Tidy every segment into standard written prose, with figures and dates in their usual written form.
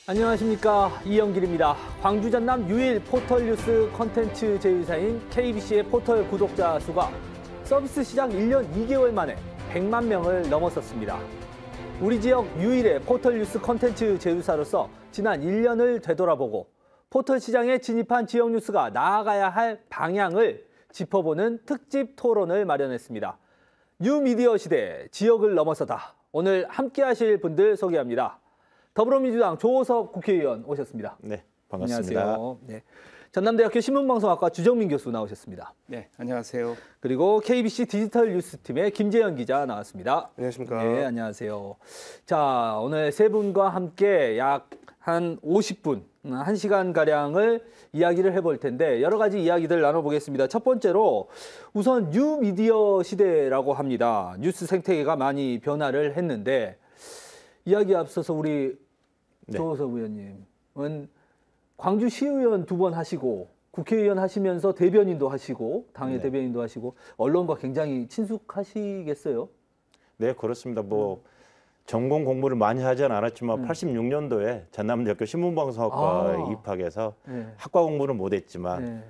안녕하십니까, 이영길입니다. 광주 전남 유일 포털 뉴스 컨텐츠 제휴사인 KBC의 포털 구독자 수가 서비스 시작 1년 2개월 만에 100만 명을 넘어섰습니다. 우리 지역 유일의 포털 뉴스 컨텐츠 제휴사로서 지난 1년을 되돌아보고 포털 시장에 진입한 지역 뉴스가 나아가야 할 방향을 짚어보는 특집 토론을 마련했습니다. 뉴미디어 시대 지역을 넘어서다. 오늘 함께 하실 분들 소개합니다. 더불어민주당 조호섭 국회의원 오셨습니다. 네, 반갑습니다. 안녕하세요. 네. 전남대학교 신문방송학과 주정민 교수 나오셨습니다. 네, 안녕하세요. 그리고 KBC 디지털 뉴스팀의 김재현 기자 나왔습니다. 안녕하십니까. 네, 안녕하세요. 자, 오늘 세 분과 함께 약 한 50분, 1시간가량을 이야기를 해볼 텐데 여러 가지 이야기들 나눠보겠습니다. 첫 번째로 우선 뉴미디어 시대라고 합니다. 뉴스 생태계가 많이 변화를 했는데 이야기 앞서서 우리 조호섭 의원님은 광주시의원 2번 하시고 국회의원 하시면서 대변인도 하시고 당의 대변인도 하시고 언론과 굉장히 친숙하시겠어요? 네, 그렇습니다. 전공 공부를 많이 하진 않았지만 86년도에 전남대학교 신문방송학과 입학해서 학과 공부는 못했지만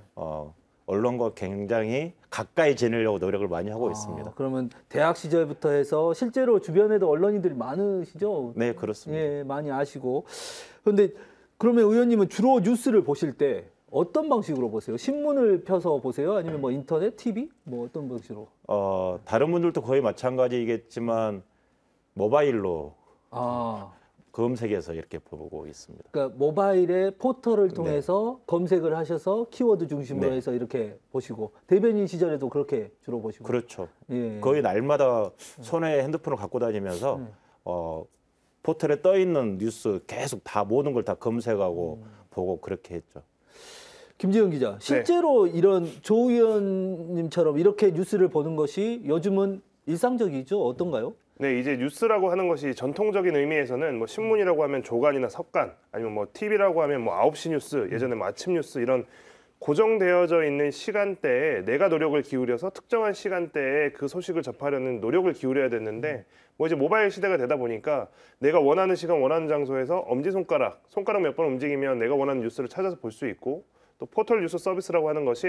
언론과 굉장히 가까이 지내려고 노력을 많이 하고 있습니다. 그러면 대학 시절부터 해서 실제로 주변에도 언론인들이 많으시죠? 네, 그렇습니다. 예, 많이 아시고. 그런데 그러면 의원님은 주로 뉴스를 보실 때 어떤 방식으로 보세요? 신문을 펴서 보세요? 아니면 뭐 인터넷, TV? 뭐 어떤 방식으로? 다른 분들도 거의 마찬가지이겠지만 모바일로 검색해서 이렇게 보고 있습니다. 그러니까 모바일의 포털을 통해서 검색을 하셔서 키워드 중심으로 해서 이렇게 보시고 대변인 시절에도 그렇게 주로 보시고. 그렇죠. 예. 거의 날마다 손에 핸드폰을 갖고 다니면서 포털에 떠 있는 뉴스 계속 다 모든 걸 다 검색하고 보고 그렇게 했죠. 김지영 기자, 실제로 이런 조 의원님처럼 이렇게 뉴스를 보는 것이 요즘은 일상적이죠? 어떤가요? 네, 이제 뉴스라고 하는 것이 전통적인 의미에서는 뭐 신문이라고 하면 조간이나 석간, 아니면 뭐 TV라고 하면 뭐 9시 뉴스, 예전에 뭐 아침 뉴스 이런 고정되어져 있는 시간대에 내가 노력을 기울여서 특정한 시간대에 그 소식을 접하려는 노력을 기울여야 됐는데 뭐 이제 모바일 시대가 되다 보니까 내가 원하는 시간, 원하는 장소에서 엄지손가락 몇 번 움직이면 내가 원하는 뉴스를 찾아서 볼 수 있고 또 포털 뉴스 서비스라고 하는 것이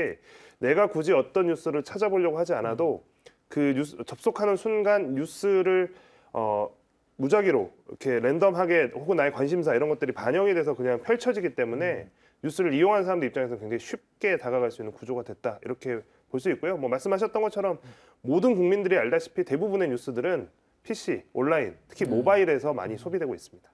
내가 굳이 어떤 뉴스를 찾아보려고 하지 않아도 그 뉴스 접속하는 순간 뉴스를 무작위로 이렇게 랜덤하게 혹은 나의 관심사 이런 것들이 반영이 돼서 그냥 펼쳐지기 때문에 뉴스를 이용하는 사람들 입장에서 굉장히 쉽게 다가갈 수 있는 구조가 됐다 이렇게 볼 수 있고요. 뭐 말씀하셨던 것처럼 모든 국민들이 알다시피 대부분의 뉴스들은 PC, 온라인, 특히 모바일에서 많이 소비되고 있습니다.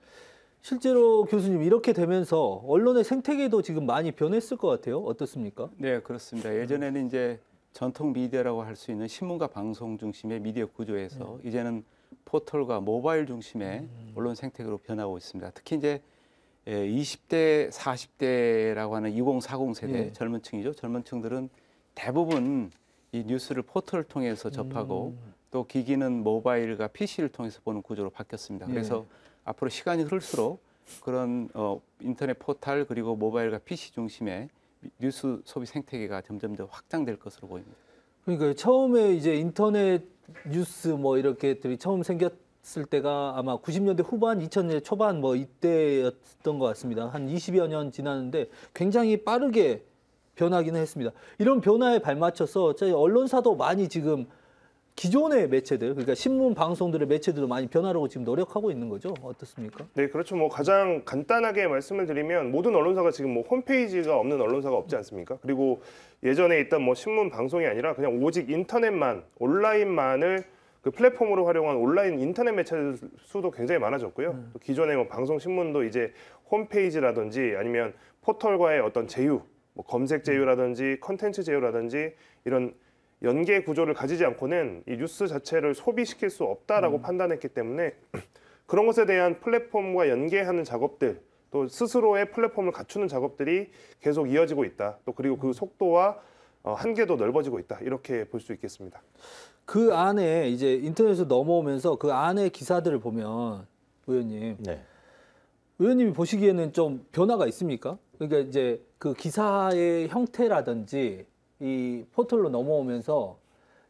실제로 교수님 이렇게 되면서 언론의 생태계도 지금 많이 변했을 것 같아요. 어떻습니까? 네, 그렇습니다. 예전에는 이제 전통 미디어라고 할 수 있는 신문과 방송 중심의 미디어 구조에서 이제는 포털과 모바일 중심의 언론 생태계로 변하고 있습니다. 특히 이제 20대, 40대라고 하는 2040 세대 젊은 층이죠. 젊은 층들은 대부분 이 뉴스를 포털을 통해서 접하고 또 기기는 모바일과 PC를 통해서 보는 구조로 바뀌었습니다. 그래서 앞으로 시간이 흐를수록 그런 인터넷 포털 그리고 모바일과 PC 중심의 뉴스 소비 생태계가 점점 더 확장될 것으로 보입니다. 그러니까 처음에 이제 인터넷 뉴스 뭐 이렇게들이 처음 생겼을 때가 아마 90년대 후반, 2000년대 초반 뭐 이때였던 것 같습니다. 한 20여 년 지났는데 굉장히 빠르게 변하기는 했습니다. 이런 변화에 발맞춰서 저희 언론사도 많이 지금 기존의 매체들, 그러니까 신문, 방송들의 매체들도 많이 변하려고 지금 노력하고 있는 거죠? 어떻습니까? 네, 그렇죠. 뭐 가장 간단하게 말씀을 드리면 모든 언론사가 지금 뭐 홈페이지가 없는 언론사가 없지 않습니까? 그리고 예전에 있던 뭐 신문, 방송이 아니라 그냥 오직 인터넷만, 온라인만을 그 플랫폼으로 활용한 온라인 인터넷 매체들 수도 굉장히 많아졌고요. 또 기존의 뭐 방송, 신문도 이제 홈페이지라든지 아니면 포털과의 어떤 제휴, 뭐 검색 제휴라든지 컨텐츠 제휴라든지 이런 연계 구조를 가지지 않고는 이 뉴스 자체를 소비시킬 수 없다라고 판단했기 때문에 그런 것에 대한 플랫폼과 연계하는 작업들 또 스스로의 플랫폼을 갖추는 작업들이 계속 이어지고 있다. 또 그리고 그 속도와 한계도 넓어지고 있다. 이렇게 볼 수 있겠습니다. 그 안에 이제 인터넷으로 넘어오면서 그 안에 기사들을 보면 의원님, 의원님이 보시기에는 좀 변화가 있습니까? 그러니까 이제 그 기사의 형태라든지 이 포털로 넘어오면서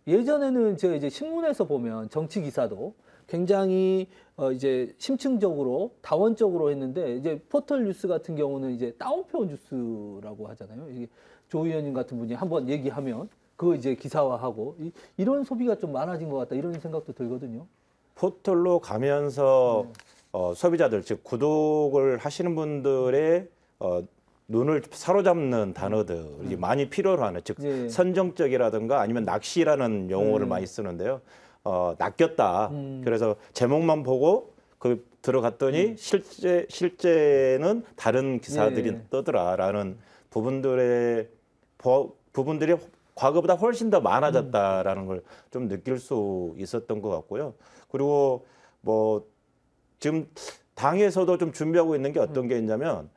예전에는 제가 이제 신문에서 보면 정치 기사도 굉장히 이제 심층적으로 다원적으로 했는데 이제 포털 뉴스 같은 경우는 이제 다운표 뉴스라고 하잖아요. 이게 조 의원님 같은 분이 한번 얘기하면 그거 이제 기사화하고 이런 소비가 좀 많아진 것 같다 이런 생각도 들거든요. 포털로 가면서 소비자들 즉 구독을 하시는 분들의 눈을 사로잡는 단어들이 많이 필요로 하는 즉 선정적이라든가 아니면 낚시라는 용어를 많이 쓰는데요. 낚였다. 그래서 제목만 보고 그 들어갔더니 실제는 다른 기사들이 뜨더라라는 부분들이 과거보다 훨씬 더 많아졌다라는 걸 좀 느낄 수 있었던 것 같고요. 그리고 뭐 지금 당에서도 좀 준비하고 있는 게 어떤 게 있냐면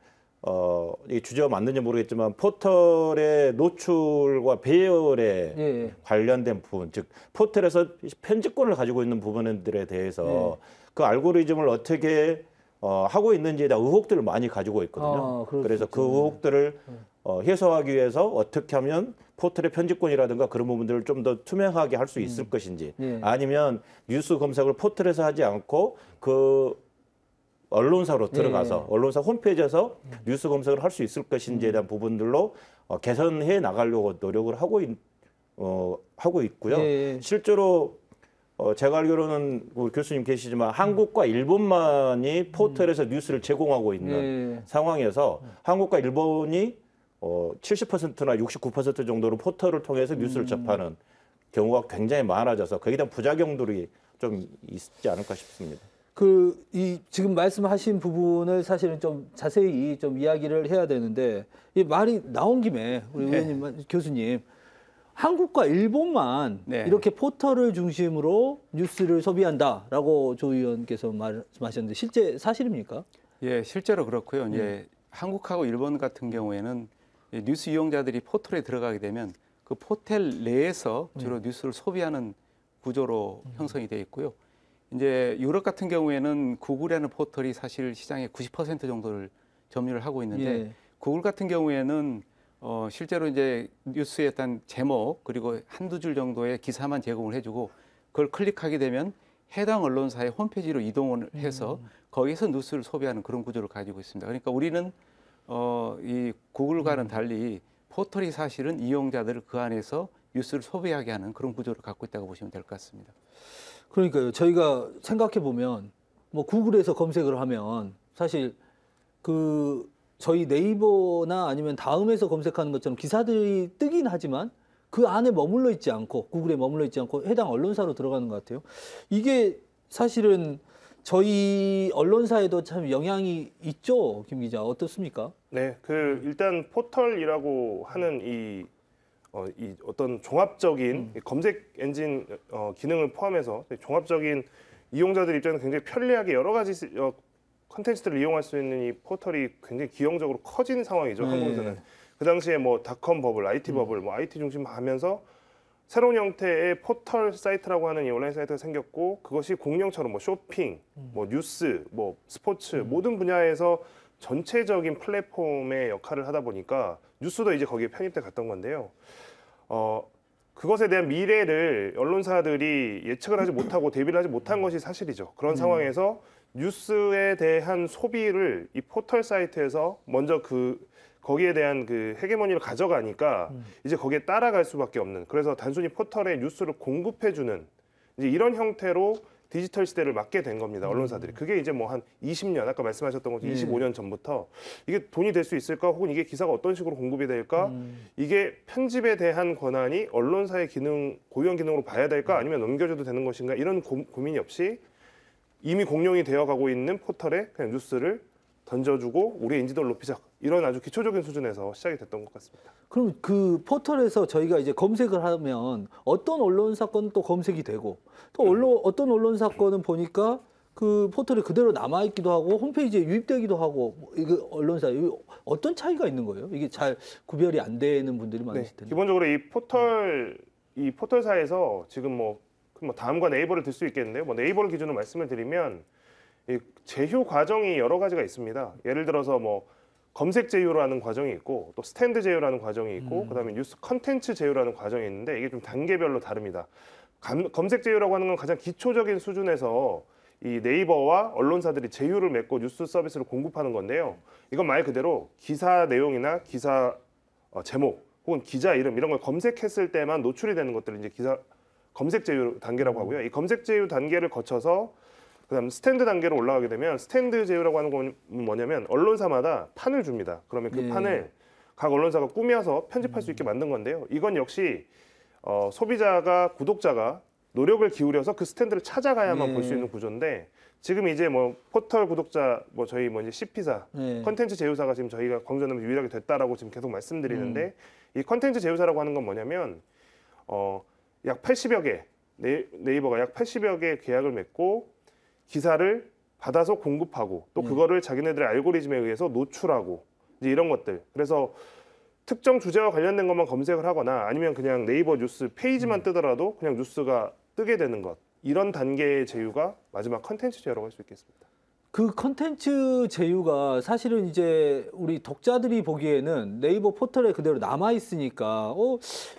이 주제가 맞는지 모르겠지만 포털의 노출과 배열에 관련된 부분, 즉 포털에서 편집권을 가지고 있는 부분들에 대해서 그 알고리즘을 어떻게 하고 있는지에 대한 의혹들을 많이 가지고 있거든요. 그래서 그 의혹들을 해소하기 위해서 어떻게 하면 포털의 편집권이라든가 그런 부분들을 좀 더 투명하게 할 수 있을 것인지 아니면 뉴스 검색을 포털에서 하지 않고 그 언론사로 들어가서 언론사 홈페이지에서 뉴스 검색을 할 수 있을 것인지에 대한 부분들로 개선해 나가려고 노력을 하고 있고요. 실제로 제가 알기로는 우리 교수님 계시지만 한국과 일본만이 포털에서 뉴스를 제공하고 있는 상황에서 한국과 일본이 70%나 69% 정도로 포털을 통해서 뉴스를 접하는 경우가 굉장히 많아져서 거기에 대한 부작용들이 좀 있지 않을까 싶습니다. 지금 말씀하신 부분을 사실은 좀 자세히 좀 이야기를 해야 되는데 이 말이 나온 김에 우리 의원님, 교수님, 한국과 일본만 이렇게 포털을 중심으로 뉴스를 소비한다라고 조 의원께서 말씀하셨는데 실제 사실입니까? 예, 실제로 그렇고요. 이제 한국하고 일본 같은 경우에는 뉴스 이용자들이 포털에 들어가게 되면 그 포털 내에서 주로 뉴스를 소비하는 구조로 형성이 되어 있고요. 이제 유럽 같은 경우에는 구글이라는 포털이 사실 시장의 90% 정도를 점유를 하고 있는데 구글 같은 경우에는 실제로 이제 뉴스의 어떤 제목 그리고 한두 줄 정도의 기사만 제공을 해주고 그걸 클릭하게 되면 해당 언론사의 홈페이지로 이동을 해서 거기서 뉴스를 소비하는 그런 구조를 가지고 있습니다. 그러니까 우리는 이 구글과는 달리 포털이 사실은 이용자들을 그 안에서 뉴스를 소비하게 하는 그런 구조를 갖고 있다고 보시면 될 것 같습니다. 그러니까요. 저희가 생각해 보면 뭐 구글에서 검색을 하면 사실 저희 네이버나 아니면 다음에서 검색하는 것처럼 기사들이 뜨긴 하지만 그 안에 머물러 있지 않고 구글에 머물러 있지 않고 해당 언론사로 들어가는 것 같아요. 이게 사실은 저희 언론사에도 참 영향이 있죠, 김 기자. 어떻습니까? 네, 일단 포털이라고 하는 이 어떤 종합적인 검색 엔진 기능을 포함해서 종합적인 이용자들 입장에서 굉장히 편리하게 여러 가지 컨텐츠들을 이용할 수 있는 이 포털이 굉장히 기형적으로 커진 상황이죠. 한국에서는. 그 당시에 뭐 닷컴 버블, IT 버블, 뭐 IT 중심 하면서 새로운 형태의 포털 사이트라고 하는 이 온라인 사이트가 생겼고 그것이 공룡처럼 뭐 쇼핑, 뭐 뉴스, 뭐 스포츠 모든 분야에서 전체적인 플랫폼의 역할을 하다 보니까 뉴스도 이제 거기에 편입돼 갔던 건데요. 그것에 대한 미래를 언론사들이 예측을 하지 못하고 대비를 하지 못한 것이 사실이죠. 그런 상황에서 뉴스에 대한 소비를 이 포털 사이트에서 먼저 거기에 대한 그 헤게모니를 가져가니까 이제 거기에 따라갈 수밖에 없는 그래서 단순히 포털에 뉴스를 공급해주는 이제 이런 형태로 디지털 시대를 맞게 된 겁니다. 언론사들이. 그게 이제 뭐 한 20년 아까 말씀하셨던 것처럼 25년 전부터 이게 돈이 될 수 있을까 혹은 이게 기사가 어떤 식으로 공급이 될까 이게 편집에 대한 권한이 언론사의 고유한 기능으로 봐야 될까 아니면 넘겨줘도 되는 것인가 이런 고민이 없이 이미 공룡이 되어가고 있는 포털에 그냥 뉴스를 던져주고 우리의 인지도를 높이자 이런 아주 기초적인 수준에서 시작이 됐던 것 같습니다. 그럼 그 포털에서 저희가 이제 검색을 하면 어떤 언론사 건은 또 검색이 되고 또 어떤 언론사 건은 보니까 그 포털에 그대로 남아있기도 하고 홈페이지에 유입되기도 하고 이거 언론사 어떤 차이가 있는 거예요? 이게 잘 구별이 안 되는 분들이 많으실 텐데. 기본적으로 이 포털사에서 지금 뭐 다음과 네이버를 들 수 있겠는데요. 뭐 네이버를 기준으로 말씀을 드리면 이 제휴 과정이 여러 가지가 있습니다. 예를 들어서 뭐 검색 제휴라는 과정이 있고 또 스탠드 제휴라는 과정이 있고 그다음에 뉴스 컨텐츠 제휴라는 과정이 있는데 이게 좀 단계별로 다릅니다. 검색 제휴라고 하는 건 가장 기초적인 수준에서 이 네이버와 언론사들이 제휴를 맺고 뉴스 서비스를 공급하는 건데요. 이건 말 그대로 기사 내용이나 기사 제목 혹은 기자 이름 이런 걸 검색했을 때만 노출이 되는 것들을 이제 기사 검색 제휴 단계라고 하고요. 이 검색 제휴 단계를 거쳐서 그다음 스탠드 단계로 올라가게 되면 스탠드 제휴라고 하는 건 뭐냐면 언론사마다 판을 줍니다. 그러면 그 판을 각 언론사가 꾸며서 편집할 수 있게 만든 건데요. 이건 역시 소비자가 구독자가 노력을 기울여서 그 스탠드를 찾아가야만 볼 수 있는 구조인데 지금 이제 뭐 포털 구독자 뭐 저희 뭐 이제 CP사 컨텐츠 제휴사가 지금 저희가 광주전남에 유일하게 됐다라고 지금 계속 말씀드리는데 이 컨텐츠 제휴사라고 하는 건 뭐냐면 약 80여 개 네이버가 약 80여 개 계약을 맺고 기사를 받아서 공급하고 또 그거를 자기네들의 알고리즘에 의해서 노출하고 이제 이런 것들. 그래서 특정 주제와 관련된 것만 검색을 하거나 아니면 그냥 네이버 뉴스 페이지만 뜨더라도 그냥 뉴스가 뜨게 되는 것. 이런 단계의 제휴가 마지막 컨텐츠 제휴라고 할 수 있겠습니다. 그 컨텐츠 제휴가 사실은 이제 우리 독자들이 보기에는 네이버 포털에 그대로 남아 있으니까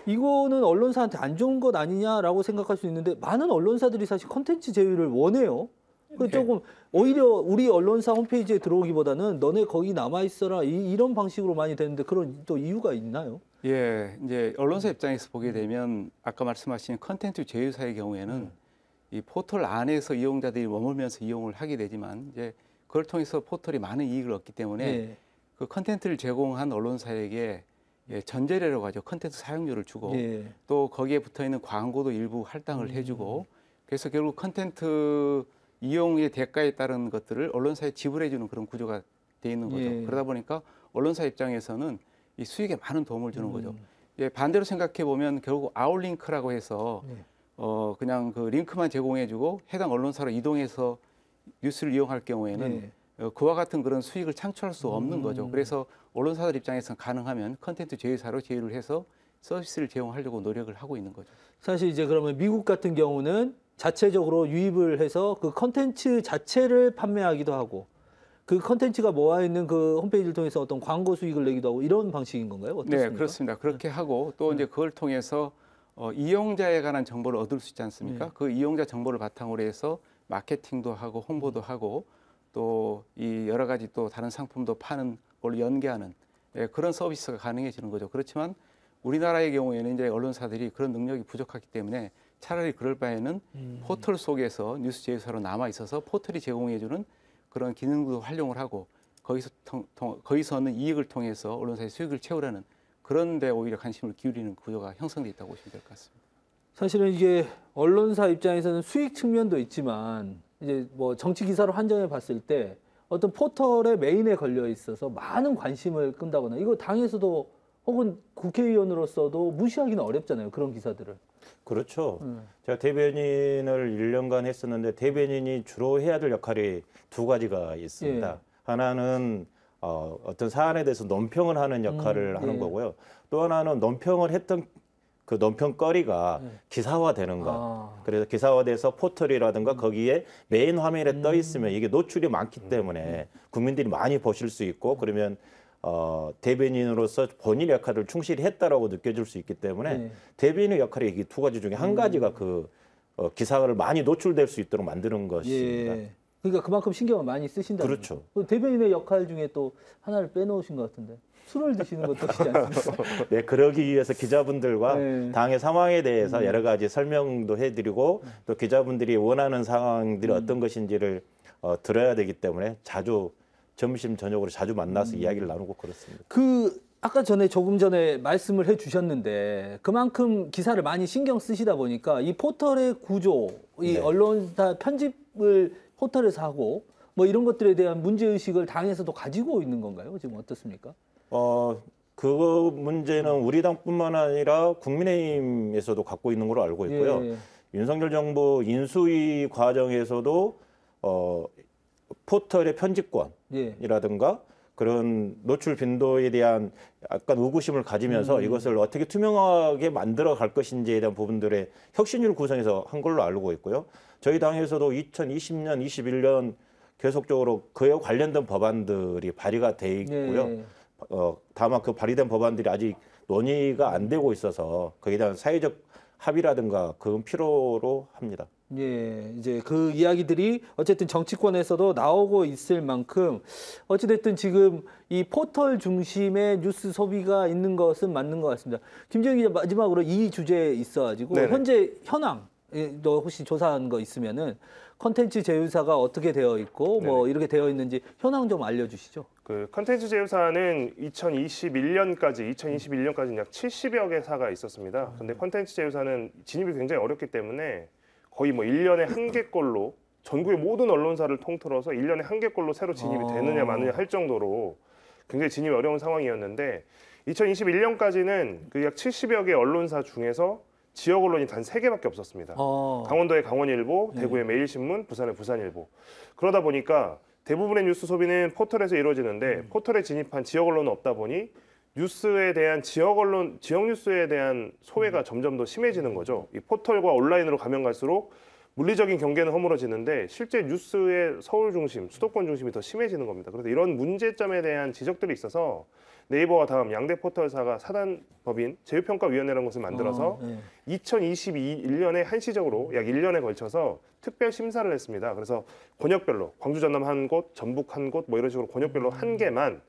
이거는 언론사한테 안 좋은 것 아니냐라고 생각할 수 있는데 많은 언론사들이 사실 컨텐츠 제휴를 원해요. 그 조금 오히려 우리 언론사 홈페이지에 들어오기보다는 너네 거기 남아 있어라 이런 방식으로 많이 되는데 그런 또 이유가 있나요? 예, 이제 언론사 입장에서 보게 되면 아까 말씀하신 컨텐츠 제휴사의 경우에는 이 포털 안에서 이용자들이 머물면서 이용을 하게 되지만 이제 그걸 통해서 포털이 많은 이익을 얻기 때문에 그 컨텐츠를 제공한 언론사에게 전제료라고 하죠. 컨텐츠 사용료를 주고 또 거기에 붙어 있는 광고도 일부 할당을 해주고 그래서 결국 컨텐츠 이용의 대가에 따른 것들을 언론사에 지불해 주는 그런 구조가 돼 있는 거죠. 그러다 보니까 언론사 입장에서는 이 수익에 많은 도움을 주는 거죠. 반대로 생각해 보면 결국 아웃링크라고 해서 그냥 그 링크만 제공해 주고 해당 언론사로 이동해서 뉴스를 이용할 경우에는 그와 같은 그런 수익을 창출할 수 없는 거죠. 그래서 언론사들 입장에서는 가능하면 컨텐츠 제휴사로 제휴를 해서 서비스를 제공하려고 노력을 하고 있는 거죠. 사실 이제 그러면 미국 같은 경우는 자체적으로 유입을 해서 그 컨텐츠 자체를 판매하기도 하고 그 컨텐츠가 모아 있는 그 홈페이지를 통해서 어떤 광고 수익을 내기도 하고 이런 방식인 건가요? 어떻습니까? 네, 그렇습니다. 그렇게 하고 또 이제 그걸 통해서 이용자에 관한 정보를 얻을 수 있지 않습니까? 그 이용자 정보를 바탕으로 해서 마케팅도 하고 홍보도 하고 또 이 여러 가지 또 다른 상품도 파는 걸 연계하는 그런 서비스가 가능해지는 거죠. 그렇지만 우리나라의 경우에는 이제 언론사들이 그런 능력이 부족하기 때문에 차라리 그럴 바에는 포털 속에서 뉴스 제휴사로 남아 있어서 포털이 제공해주는 그런 기능도 활용을 하고 거기서는 이익을 통해서 언론사의 수익을 채우려는 그런 데 오히려 관심을 기울이는 구조가 형성돼 있다고 보시면 될 것 같습니다. 사실은 이게 언론사 입장에서는 수익 측면도 있지만 이제 뭐 정치 기사로 한정해 봤을 때 어떤 포털의 메인에 걸려 있어서 많은 관심을 끈다거나 이거 당에서도 혹은 국회의원으로서도 무시하기는 어렵잖아요. 그런 기사들을. 그렇죠. 제가 대변인을 1년간 했었는데 대변인이 주로 해야 될 역할이 두 가지가 있습니다. 하나는 어떤 사안에 대해서 논평을 하는 역할을 하는 거고요. 또 하나는 논평을 했던 그 논평거리가 기사화되는 것. 그래서 기사화돼서 포털이라든가 거기에 메인 화면에 떠 있으면 이게 노출이 많기 때문에 국민들이 많이 보실 수 있고 그러면 대변인으로서 본인 역할을 충실히 했다라고 느껴질 수 있기 때문에 대변인의 역할이 이 두 가지 중에 한 가지가 그 기사를 많이 노출될 수 있도록 만드는 것입니다. 그러니까 그만큼 신경을 많이 쓰신다. 그렇죠. 대변인의 역할 중에 또 하나를 빼놓으신 것 같은데 술을 드시는 것도 있지 않습니까? 네, 그러기 위해서 기자분들과 당의 상황에 대해서 여러 가지 설명도 해드리고 또 기자분들이 원하는 상황들이 어떤 것인지를 들어야 되기 때문에 자주 점심 저녁으로 자주 만나서 이야기를 나누고 그렇습니다. 아까 조금 전에 말씀을 해주셨는데 그만큼 기사를 많이 신경 쓰시다 보니까 이 포털의 구조, 이 언론사 편집을 포털에서 하고 뭐 이런 것들에 대한 문제 의식을 당에서도 가지고 있는 건가요? 지금 어떻습니까? 그 문제는 우리 당뿐만 아니라 국민의힘에서도 갖고 있는 걸로 알고 있고요. 윤석열 정부 인수위 과정에서도 포털의 편집권이라든가 그런 노출 빈도에 대한 약간 의구심을 가지면서 이것을 어떻게 투명하게 만들어 갈 것인지에 대한 부분들의 혁신위를 구성해서 한 걸로 알고 있고요. 저희 당에서도 2020년, 21년 계속적으로 그에 관련된 법안들이 발의가 돼 있고요. 다만 그 발의된 법안들이 아직 논의가 안 되고 있어서 거기에 대한 사회적 합의라든가 그건 필요로 합니다. 예, 이제 그 이야기들이 어쨌든 정치권에서도 나오고 있을 만큼 어찌됐든 지금 이 포털 중심의 뉴스 소비가 있는 것은 맞는 것 같습니다. 김정희 기자, 마지막으로 이 주제에 있어가지고 네네. 현재 현황, 너 혹시 조사한 거 있으면은 컨텐츠 제휴사가 어떻게 되어 있고 뭐 이렇게 되어 있는지 현황 좀 알려주시죠. 그 컨텐츠 제휴사는 2021년까지는 약 70여 개사가 있었습니다. 근데 컨텐츠 제휴사는 진입이 굉장히 어렵기 때문에 거의 뭐 1년에 한 개꼴로 전국의 모든 언론사를 통틀어서 1년에 한 개꼴로 새로 진입이 되느냐 마느냐 할 정도로 굉장히 진입이 어려운 상황이었는데 2021년까지는 그 약 70여 개 언론사 중에서 지역 언론이 단 3개밖에 없었습니다. 강원도의 강원일보, 대구의 매일신문, 부산의 부산일보. 그러다 보니까 대부분의 뉴스 소비는 포털에서 이루어지는데 포털에 진입한 지역 언론은 없다 보니 뉴스에 대한 지역 뉴스에 대한 소외가 점점 더 심해지는 거죠. 이 포털과 온라인으로 가면 갈수록 물리적인 경계는 허물어지는데 실제 뉴스의 서울 중심, 수도권 중심이 더 심해지는 겁니다. 그래서 이런 문제점에 대한 지적들이 있어서 네이버와 다음 양대 포털사가 사단법인 제휴평가위원회라는 것을 만들어서 2021년에 한시적으로 약 1년에 걸쳐서 특별 심사를 했습니다. 그래서 권역별로 광주 전남 한 곳, 전북 한 곳 뭐 이런 식으로 권역별로 한 개만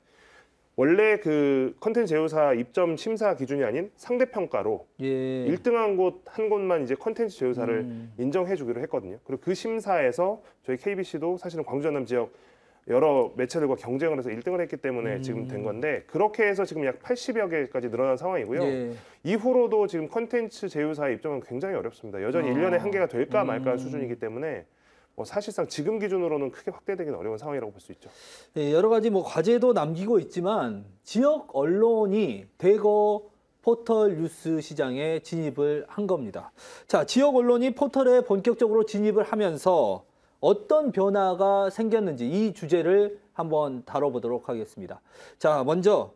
원래 그 컨텐츠 제휴사 입점 심사 기준이 아닌 상대평가로 1등한 곳 한 곳만 이제 컨텐츠 제휴사를 인정해 주기로 했거든요. 그리고 그 심사에서 저희 KBC도 사실은 광주 전남 지역 여러 매체들과 경쟁을 해서 1등을 했기 때문에 지금 된 건데 그렇게 해서 지금 약 80여 개까지 늘어난 상황이고요. 이후로도 지금 컨텐츠 제휴사에 입점은 굉장히 어렵습니다. 여전히 1년에 한 개가 될까 말까 수준이기 때문에 뭐 사실상 지금 기준으로는 크게 확대되기는 어려운 상황이라고 볼 수 있죠. 네, 여러 가지 뭐 과제도 남기고 있지만 지역 언론이 대거 포털 뉴스 시장에 진입을 한 겁니다. 자, 지역 언론이 포털에 본격적으로 진입을 하면서 어떤 변화가 생겼는지 이 주제를 한번 다뤄보도록 하겠습니다. 자, 먼저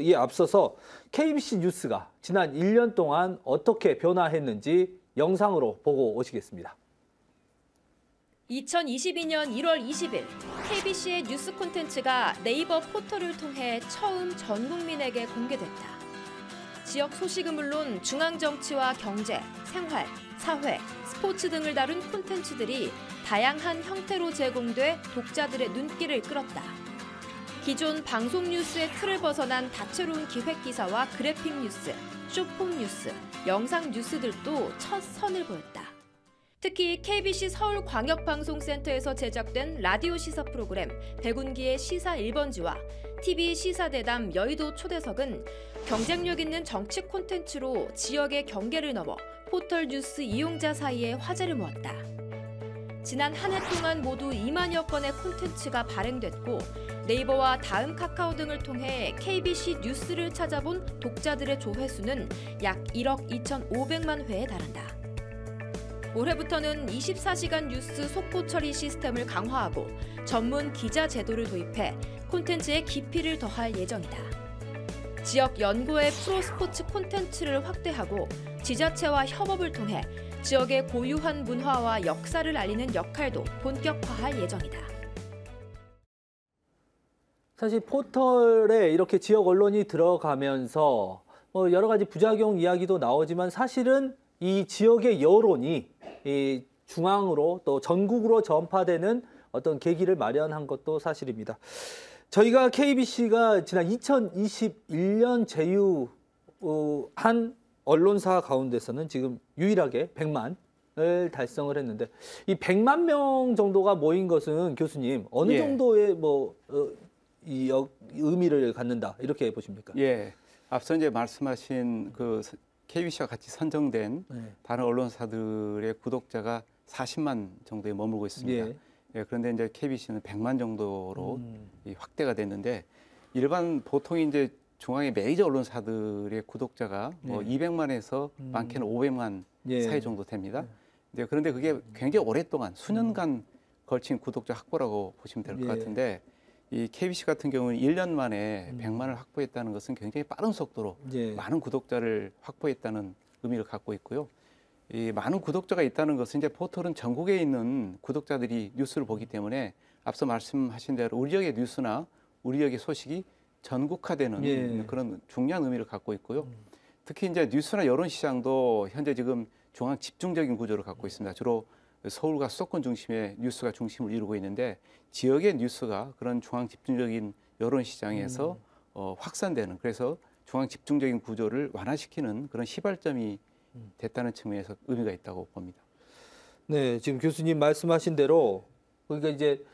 이에 앞서서 KBC 뉴스가 지난 1년 동안 어떻게 변화했는지 영상으로 보고 오시겠습니다. 2022년 1월 20일 KBC의 뉴스 콘텐츠가 네이버 포털을 통해 처음 전 국민에게 공개됐다. 지역 소식은 물론 중앙 정치와 경제, 생활, 사회, 스포츠 등을 다룬 콘텐츠들이 다양한 형태로 제공돼 독자들의 눈길을 끌었다. 기존 방송 뉴스의 틀을 벗어난 다채로운 기획 기사와 그래픽 뉴스, 쇼폼 뉴스, 영상 뉴스들도 첫 선을 보였다. 특히 KBC 서울광역방송센터에서 제작된 라디오 시사 프로그램 백운기의 시사 1번지와 TV 시사대담 여의도 초대석은 경쟁력 있는 정치 콘텐츠로 지역의 경계를 넘어 포털 뉴스 이용자 사이에 화제를 모았다. 지난 한 해 동안 모두 2만여 건의 콘텐츠가 발행됐고 네이버와 다음 카카오 등을 통해 KBC 뉴스를 찾아본 독자들의 조회수는 약 1억 2,500만 회에 달한다. 올해부터는 24시간 뉴스 속보 처리 시스템을 강화하고 전문 기자 제도를 도입해 콘텐츠의 깊이를 더할 예정이다. 지역 연구의 프로스포츠 콘텐츠를 확대하고 지자체와 협업을 통해 지역의 고유한 문화와 역사를 알리는 역할도 본격화할 예정이다. 사실 포털에 이렇게 지역 언론이 들어가면서 여러 가지 부작용 이야기도 나오지만 사실은 이 지역의 여론이 이 중앙으로 또 전국으로 전파되는 어떤 계기를 마련한 것도 사실입니다. 저희가 KBC가 지난 2021년 제휴한 언론사 가운데서는 지금 유일하게 100만을 달성을 했는데 이 100만 명 정도가 모인 것은 교수님 어느 정도의 의미를 갖는다 이렇게 보십니까? 예, 앞서 이제 말씀하신 그 KBC와 같이 선정된 다른 언론사들의 구독자가 40만 정도에 머물고 있습니다. 예, 그런데 이제 KBC는 100만 정도로 확대가 됐는데 일반 보통 이제 중앙의 메이저 언론사들의 구독자가 뭐 200만에서 많게는 500만 사이 정도 됩니다. 그런데 그게 굉장히 오랫동안 수년간 걸친 구독자 확보라고 보시면 될 것 같은데 이 KBC 같은 경우는 1년 만에 100만을 확보했다는 것은 굉장히 빠른 속도로 많은 구독자를 확보했다는 의미를 갖고 있고요. 이 많은 구독자가 있다는 것은 이제 포털은 전국에 있는 구독자들이 뉴스를 보기 때문에 앞서 말씀하신 대로 우리 지역의 뉴스나 우리 지역의 소식이 전국화되는 그런 중요한 의미를 갖고 있고요. 특히 이제 뉴스나 여론 시장도 현재 지금 중앙 집중적인 구조를 갖고 있습니다. 주로 서울과 수도권 중심의 뉴스가 중심을 이루고 있는데 지역의 뉴스가 그런 중앙 집중적인 여론 시장에서 확산되는 그래서 중앙 집중적인 구조를 완화시키는 그런 시발점이 됐다는 측면에서 의미가 있다고 봅니다. 네, 지금 교수님 말씀하신 대로 그러니까 이제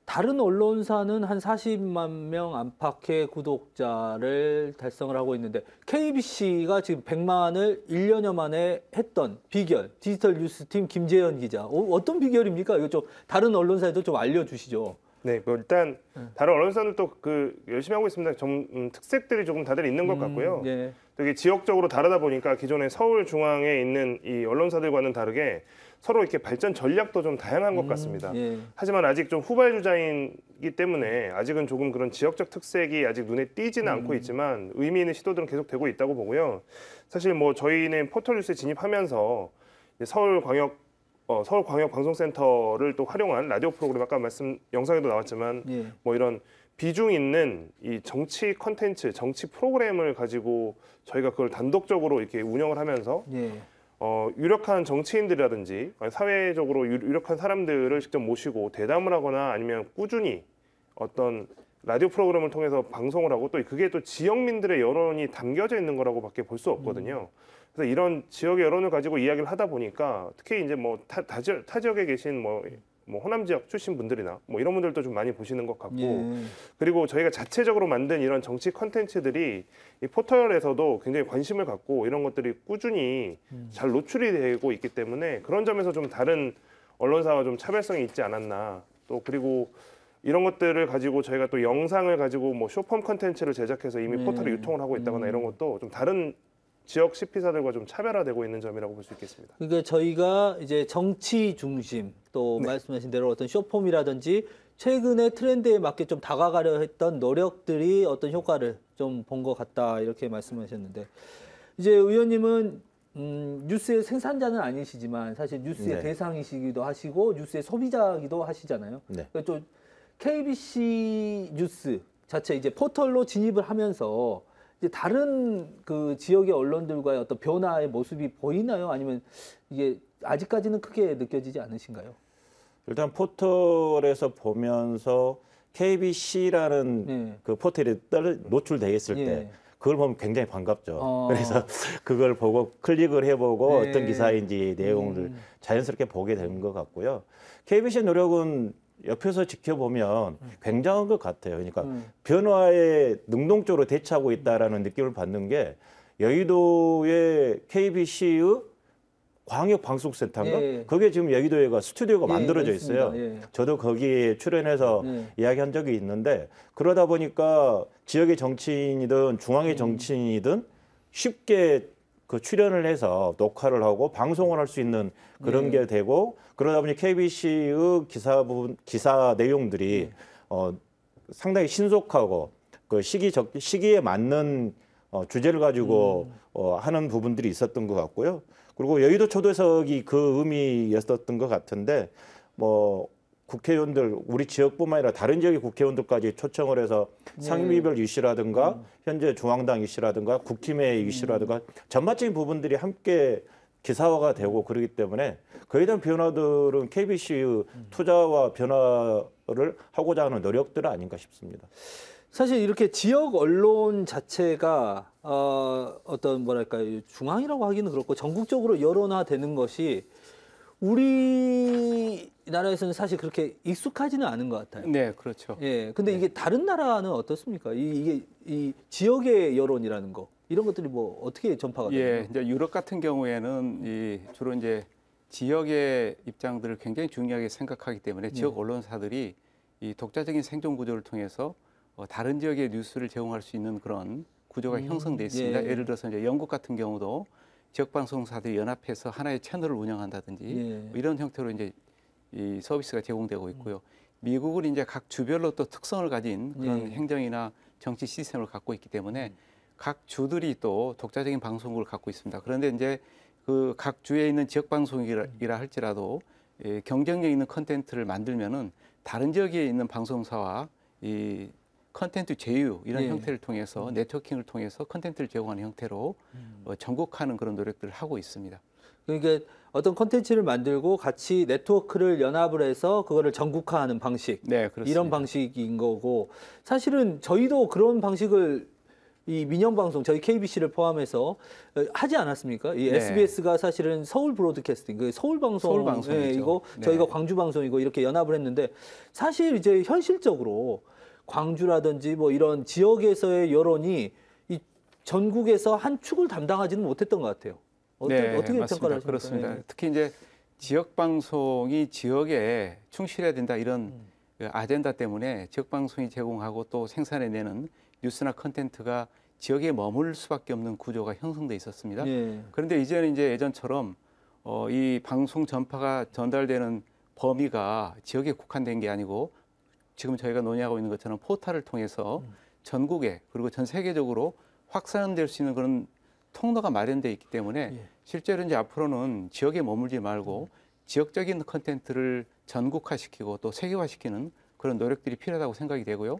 다른 언론사는 한 40만 명 안팎의 구독자를 달성을 하고 있는데 KBC가 지금 100만을 1년여 만에 했던 비결, 디지털 뉴스팀 김재현 기자. 어떤 비결입니까? 이거 좀 다른 언론사에도 좀 알려주시죠. 네, 뭐 일단 다른 언론사들도 열심히 하고 있습니다. 특색들이 조금 다들 있는 것 같고요. 예. 또 이게 지역적으로 다르다 보니까 기존의 서울 중앙에 있는 이 언론사들과는 다르게 서로 이렇게 발전 전략도 좀 다양한 것 같습니다. 예. 하지만 아직 좀 후발주자이기 때문에 아직은 조금 그런 지역적 특색이 아직 눈에 띄지는 않고 있지만 의미 있는 시도들은 계속 되고 있다고 보고요. 사실 뭐 저희는 포털뉴스에 진입하면서 이제 서울광역방송센터를 또 활용한 라디오 프로그램 아까 영상에도 나왔지만 예. 뭐 이런 비중 있는 이 정치 컨텐츠, 정치 프로그램을 가지고 저희가 그걸 단독적으로 이렇게 운영을 하면서 예. 유력한 정치인들이라든지 사회적으로 유력한 사람들을 직접 모시고 대담을 하거나 아니면 꾸준히 어떤 라디오 프로그램을 통해서 방송을 하고 또 그게 또 지역민들의 여론이 담겨져 있는 거라고밖에 볼 수 없거든요. 그래서 이런 지역의 여론을 가지고 이야기를 하다 보니까 특히 이제 뭐 타 지역에 계신 뭐 호남 지역 출신 분들이나 뭐 이런 분들도 좀 많이 보시는 것 같고 예. 그리고 저희가 자체적으로 만든 이런 정치 컨텐츠들이 이 포털에서도 굉장히 관심을 갖고 이런 것들이 꾸준히 잘 노출이 되고 있기 때문에 그런 점에서 좀 다른 언론사와 좀 차별성이 있지 않았나. 또 그리고 이런 것들을 가지고 저희가 또 영상을 가지고 뭐 쇼폼 컨텐츠를 제작해서 이미 포털에 유통을 하고 있다거나 이런 것도 좀 다른 지역 CP사들과 좀 차별화되고 있는 점이라고 볼 수 있겠습니다. 그러니까 저희가 이제 정치 중심 또 말씀하신 대로 어떤 쇼폼이라든지 최근의 트렌드에 맞게 좀 다가가려 했던 노력들이 어떤 효과를 좀 본 것 같다 이렇게 말씀하셨는데 이제 의원님은 뉴스의 생산자는 아니시지만 사실 뉴스의 네. 대상이시기도 하시고 뉴스의 소비자이기도 하시잖아요. 네. 그러니까 또 KBC 뉴스 자체 이제 포털로 진입을 하면서 이제 다른 그 지역의 언론들과의 어떤 변화의 모습이 보이나요? 아니면 이게 아직까지는 크게 느껴지지 않으신가요? 일단 포털에서 보면서 KBC라는 네. 그 포털에 노출돼 있을 예. 때 그걸 보면 굉장히 반갑죠. 그래서 그걸 보고 클릭을 해보고 네. 어떤 기사인지 내용을 자연스럽게 보게 되는 것 같고요. KBC의 노력은 옆에서 지켜보면 굉장한 것 같아요. 그러니까 변화에 능동적으로 대처하고 있다라는 느낌을 받는 게 여의도의 KBC의 광역방송센터인가? 예. 거기에 지금 여의도에가 스튜디오가 예, 만들어져 맞습니다. 있어요. 예. 저도 거기에 출연해서 이야기한 적이 있는데 그러다 보니까 지역의 정치인이든 중앙의 정치인이든 쉽게 그 출연을 해서 녹화를 하고 방송을 할 수 있는 그런 게 되고 그러다 보니 KBC의 기사 내용들이 상당히 신속하고 그 시기에 맞는 주제를 가지고 하는 부분들이 있었던 것 같고요. 그리고 여의도 초대석이 그 의미였었던 것 같은데 뭐 국회의원들 우리 지역뿐만 아니라 다른 지역의 국회의원들까지 초청을 해서 상임위별 이슈라든가 현재 중앙당 이슈라든가 국힘의 이슈라든가 전반적인 부분들이 함께 기사화가 되고 그러기 때문에 그에 대한 변화들은 KBC의 투자와 변화를 하고자 하는 노력들 아닌가 싶습니다. 사실 이렇게 지역 언론 자체가 어떤 뭐랄까요 중앙이라고 하기는 그렇고 전국적으로 여론화되는 것이 우리나라에서는 사실 그렇게 익숙하지는 않은 것 같아요. 네, 그렇죠. 예, 근데 이게 다른 나라는 어떻습니까? 이게 지역의 여론이라는 거 이런 것들이 뭐 어떻게 전파가 되나요? 예, 이제 유럽 같은 경우에는 주로 이제 지역의 입장들을 굉장히 중요하게 생각하기 때문에 지역 언론사들이 이 독자적인 생존 구조를 통해서 다른 지역의 뉴스를 제공할 수 있는 그런 구조가 형성돼 있습니다. 예. 예를 들어서 이제 영국 같은 경우도 지역 방송사들이 연합해서 하나의 채널을 운영한다든지 뭐 이런 형태로 이제 이 서비스가 제공되고 있고요. 미국은 이제 각 주별로 또 특성을 가진 그런 행정이나 정치 시스템을 갖고 있기 때문에 각 주들이 또 독자적인 방송국을 갖고 있습니다. 그런데 이제 그 각 주에 있는 지역 방송이라 할지라도 경쟁력 있는 컨텐츠를 만들면은 다른 지역에 있는 방송사와 이 컨텐츠 제휴 이런 형태를 통해서 네트워킹을 통해서 컨텐츠를 제공하는 형태로 전국하는 그런 노력들을 하고 있습니다. 그러니까 어떤 콘텐츠를 만들고 같이 네트워크를 연합을 해서 그거를 전국화하는 방식. 네, 그렇습니다. 이런 방식인 거고 사실은 저희도 그런 방식을 이 민영방송 저희 KBC를 포함해서 하지 않았습니까? 이 네. SBS가 사실은 서울 브로드캐스팅, 그 서울 방송이고 네. 저희가 광주 방송이고 이렇게 연합을 했는데 사실 이제 현실적으로 광주라든지 뭐 이런 지역에서의 여론이 이 전국에서 한 축을 담당하지는 못했던 것 같아요. 어떻게 맞습니다. 평가를 하십니까? 그렇습니다. 네. 특히 이제 지역 방송이 지역에 충실해야 된다 이런 그 아젠다 때문에 지역 방송이 제공하고 또 생산해내는 뉴스나 컨텐츠가 지역에 머물 수밖에 없는 구조가 형성돼 있었습니다. 예. 그런데 이제는 이제 예전처럼 이 방송 전파가 전달되는 범위가 지역에 국한된 게 아니고 지금 저희가 논의하고 있는 것처럼 포털을 통해서 전국에 그리고 전 세계적으로 확산될 수 있는 그런 통로가 마련되어 있기 때문에 예. 실제로 이제 앞으로는 지역에 머물지 말고 지역적인 컨텐츠를 전국화시키고 또 세계화시키는 그런 노력들이 필요하다고 생각이 되고요.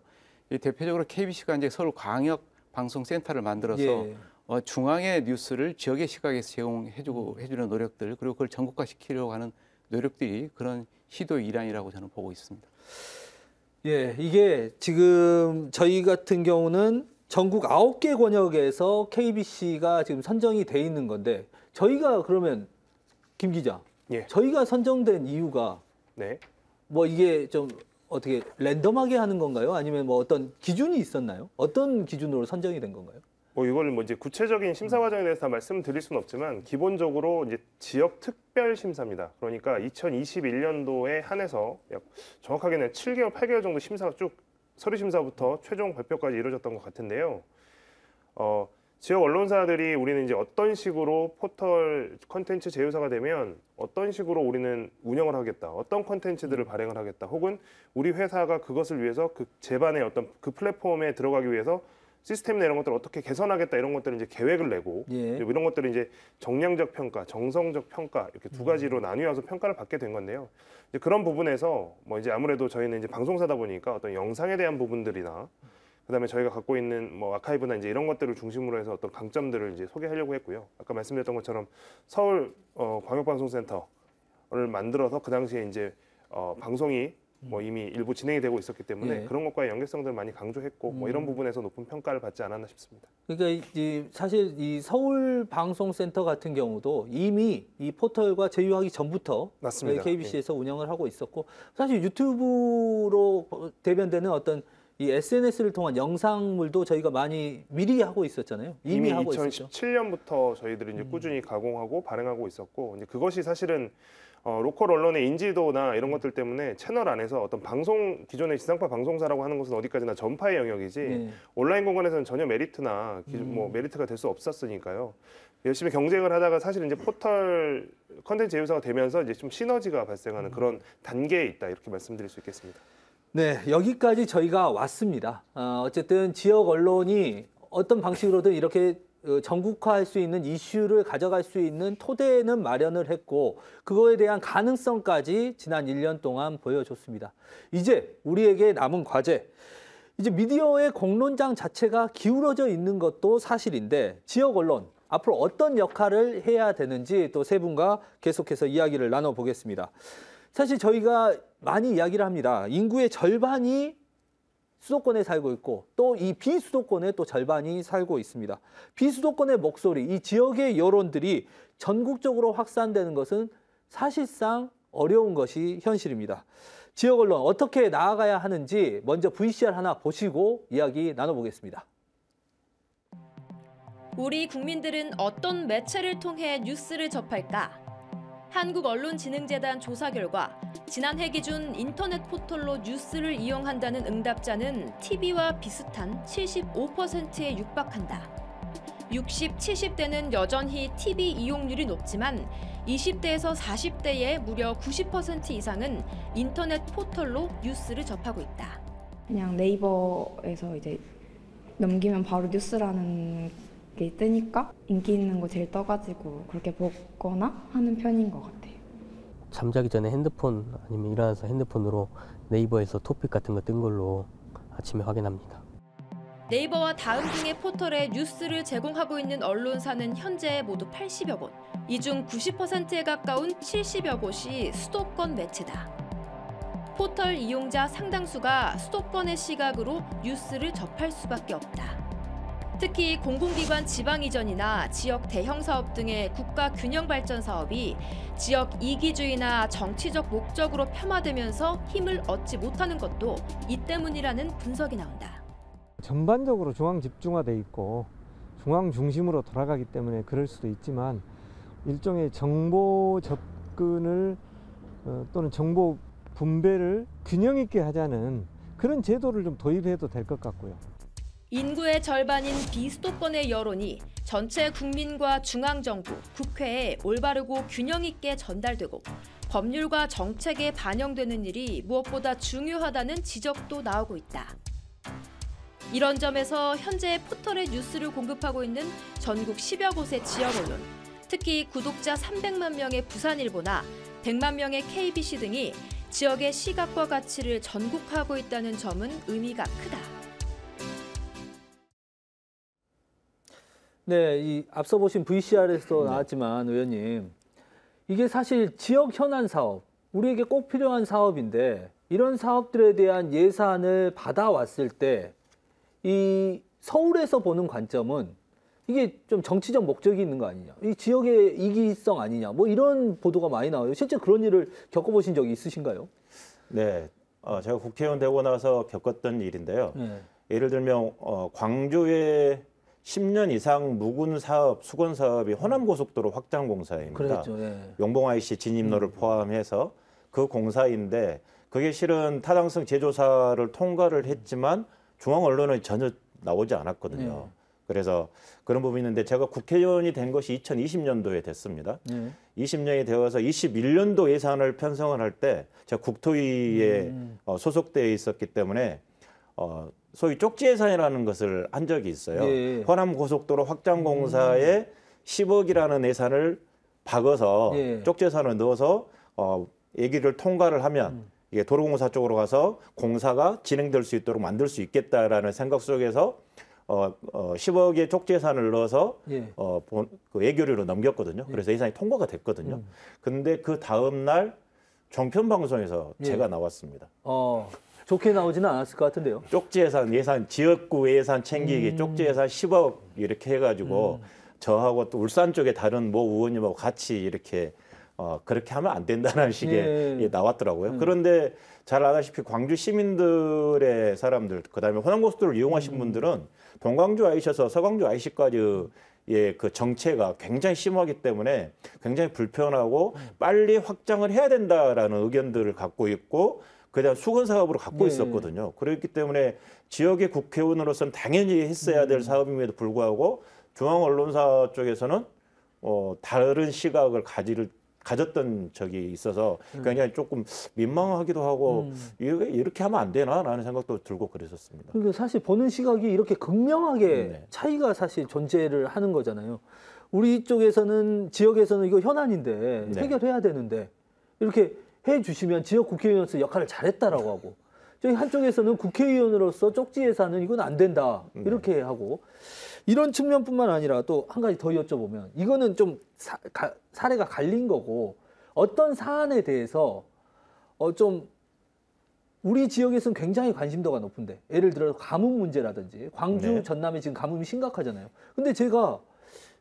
이 대표적으로 KBC가 이제 서울 광역 방송센터를 만들어서 예. 중앙의 뉴스를 지역의 시각에서 해주는 노력들 그리고 그걸 전국화시키려고 하는 노력들이 그런 시도의 일환이라고 저는 보고 있습니다. 예, 이게 지금 저희 같은 경우는 전국 9개 권역에서 KBC가 지금 선정이 돼 있는 건데 저희가 그러면 김 기자, 예. 저희가 선정된 이유가 네. 뭐 이게 좀 어떻게 랜덤하게 하는 건가요? 아니면 뭐 어떤 기준이 있었나요? 어떤 기준으로 선정이 된 건가요? 뭐 이거를 뭐 이제 구체적인 심사 과정에 대해서 다 말씀드릴 수는 없지만 기본적으로 이제 지역 특별 심사입니다. 그러니까 2021년도에 한해서 정확하게는 7개월, 8개월 정도 심사가 쭉 서류 심사부터 최종 발표까지 이루어졌던 것 같은데요. 지역 언론사들이 우리는 이제 어떤 식으로 포털 컨텐츠 제휴사가 되면 어떤 식으로 우리는 운영을 하겠다, 어떤 컨텐츠들을 발행을 하겠다, 혹은 우리 회사가 그것을 위해서 그 제반의 어떤 그 플랫폼에 들어가기 위해서 시스템이나 이런 것들을 어떻게 개선하겠다 이런 것들을 이제 계획을 내고 예. 이런 것들을 이제 정량적 평가, 정성적 평가 이렇게 두 가지로 나뉘어서 평가를 받게 된 건데요. 이제 그런 부분에서 뭐 이제 아무래도 저희는 이제 방송사다 보니까 어떤 영상에 대한 부분들이나 그다음에 저희가 갖고 있는 뭐 아카이브나 이제 이런 것들을 중심으로 해서 어떤 강점들을 이제 소개하려고 했고요. 아까 말씀드렸던 것처럼 서울 광역방송센터를 만들어서 그 당시에 이제 방송이 뭐 이미 일부 진행이 되고 있었기 때문에 예. 그런 것과의 연계성들을 많이 강조했고 뭐 이런 부분에서 높은 평가를 받지 않았나 싶습니다. 그러니까 사실 이 서울 방송센터 같은 경우도 이미 이 포털과 제휴하기 전부터 맞습니다. KBC에서 운영을 하고 있었고 사실 유튜브로 대변되는 어떤 이 SNS를 통한 영상물도 저희가 많이 미리 하고 있었잖아요. 이미 하고 있었죠. 2017년부터 저희들이 이제 꾸준히 가공하고 발행하고 있었고 이제 그것이 사실은 로컬 언론의 인지도나 이런 것들 때문에 채널 안에서 어떤 방송 기존의 지상파 방송사라고 하는 것은 어디까지나 전파의 영역이지 네. 온라인 공간에서는 전혀 메리트나 뭐 메리트가 될 수 없었으니까요. 열심히 경쟁을 하다가 사실 이제 포털 컨텐츠 제휴사가 되면서 이제 좀 시너지가 발생하는 그런 단계에 있다 이렇게 말씀드릴 수 있겠습니다. 네, 여기까지 저희가 왔습니다. 어쨌든 지역 언론이 어떤 방식으로든 이렇게 전국화할 수 있는 이슈를 가져갈 수 있는 토대는 마련을 했고 그거에 대한 가능성까지 지난 1년 동안 보여줬습니다. 이제 우리에게 남은 과제, 이제 미디어의 공론장 자체가 기울어져 있는 것도 사실인데 지역 언론 앞으로 어떤 역할을 해야 되는지 또 세 분과 계속해서 이야기를 나눠보겠습니다. 사실 저희가 많이 이야기를 합니다. 인구의 절반이 수도권에 살고 있고 또 이 비수도권에 또 절반이 살고 있습니다. 비수도권의 목소리, 이 지역의 여론들이 전국적으로 확산되는 것은 사실상 어려운 것이 현실입니다. 지역 언론 어떻게 나아가야 하는지 먼저 VCR 하나 보시고 이야기 나눠보겠습니다. 우리 국민들은 어떤 매체를 통해 뉴스를 접할까? 한국언론진흥재단 조사 결과 지난해 기준 인터넷 포털로 뉴스를 이용한다는 응답자는 TV와 비슷한 75%에 육박한다. 60, 70대는 여전히 TV 이용률이 높지만 20대에서 40대의 무려 90% 이상은 인터넷 포털로 뉴스를 접하고 있다. 그냥 네이버에서 이제 넘기면 바로 뉴스라는 게 뜨니까 인기 있는 거 제일 떠가지고 그렇게 보거나 하는 편인 것 같아요. 잠자기 전에 핸드폰 아니면 일어나서 핸드폰으로 네이버에서 토픽 같은 거 뜬 걸로 아침에 확인합니다. 네이버와 다음 등의 포털에 뉴스를 제공하고 있는 언론사는 현재 모두 80여 곳. 이 중 90%에 가까운 70여 곳이 수도권 매체다. 포털 이용자 상당수가 수도권의 시각으로 뉴스를 접할 수밖에 없다. 특히 공공기관 지방 이전이나 지역 대형 사업 등의 국가 균형 발전 사업이 지역 이기주의나 정치적 목적으로 폄하되면서 힘을 얻지 못하는 것도 이 때문이라는 분석이 나온다. 전반적으로 중앙 집중화돼 있고 중앙 중심으로 돌아가기 때문에 그럴 수도 있지만 일종의 정보 접근을 또는 정보 분배를 균형 있게 하자는 그런 제도를 좀 도입해도 될 것 같고요. 인구의 절반인 비수도권의 여론이 전체 국민과 중앙정부, 국회에 올바르고 균형 있게 전달되고 법률과 정책에 반영되는 일이 무엇보다 중요하다는 지적도 나오고 있다. 이런 점에서 현재 포털에 뉴스를 공급하고 있는 전국 10여 곳의 지역 언론, 특히 구독자 300만 명의 부산일보나 100만 명의 KBC 등이 지역의 시각과 가치를 전국화하고 있다는 점은 의미가 크다. 네, 이 앞서 보신 VCR에서 나왔지만 의원님, 이게 사실 지역 현안 사업, 우리에게 꼭 필요한 사업인데 이런 사업들에 대한 예산을 받아왔을 때 이 서울에서 보는 관점은 이게 좀 정치적 목적이 있는 거 아니냐, 이 지역의 이기성 아니냐, 뭐 이런 보도가 많이 나와요. 실제 그런 일을 겪어보신 적이 있으신가요? 네, 제가 국회의원 되고 나서 겪었던 일인데요. 예를 들면 광주에 10년 이상 묵은 사업, 수건 사업이 호남고속도로 확장 공사입니다. 그렇죠. 용봉 IC 진입로를 포함해서 그 공사인데 그게 실은 타당성 제조사를 통과를 했지만 중앙 언론은 전혀 나오지 않았거든요. 그래서 그런 부분이 있는데 제가 국회의원이 된 것이 2020년도에 됐습니다. 20년이 되어서 21년도 예산을 편성을 할 때 제가 국토위에 소속되어 있었기 때문에 소위 쪽지 예산이라는 것을 한 적이 있어요. 호남고속도로 확장공사에 10억이라는 예산을 박아서 쪽지 예산을 넣어서 얘기를 통과를 하면 이게 도로공사 쪽으로 가서 공사가 진행될 수 있도록 만들 수 있겠다라는 생각 속에서 10억의 쪽지 예산을 넣어서 그 예결위로 넘겼거든요. 그래서 예산이 통과가 됐거든요. 근데 그 다음 날 종편 방송에서 제가 나왔습니다. 좋게 나오지는 않았을 것 같은데요. 쪽지 예산 지역구 예산 챙기기 쪽지 예산 10억 이렇게 해가지고 저하고 또 울산 쪽에 다른 모 의원님하고 같이 이렇게 그렇게 하면 안 된다는 식의 나왔더라고요. 그런데 잘 아다시피 광주 시민들의 사람들, 그다음에 호남고속도로를 이용하신 분들은 동광주 IC에서 서광주 IC까지의 그 정체가 굉장히 심하기 때문에 굉장히 불편하고 빨리 확장을 해야 된다라는 의견들을 갖고 있고 그다음 수건 사업으로 갖고 있었거든요. 그렇기 때문에 지역의 국회의원으로서는 당연히 했어야 될 사업임에도 불구하고 중앙 언론사 쪽에서는 다른 시각을 가졌던 적이 있어서 굉장히 조금 민망하기도 하고 이렇게 하면 안 되나라는 생각도 들고 그랬었습니다. 그러니까 사실 보는 시각이 이렇게 극명하게 차이가 사실 존재를 하는 거잖아요. 우리 쪽에서는 지역에서는 이거 현안인데 해결해야 되는데 이렇게 해주시면 지역 국회의원으로서 역할을 잘했다라고 하고 저희 한쪽에서는 국회의원으로서 쪽지 예산은 이건 안 된다 이렇게 하고 이런 측면뿐만 아니라 또 한 가지 더 여쭤보면 이거는 좀 사례가 갈린 거고 어떤 사안에 대해서 좀 우리 지역에서는 굉장히 관심도가 높은데 예를 들어 가뭄 문제라든지 광주 전남에 지금 가뭄이 심각하잖아요. 근데 제가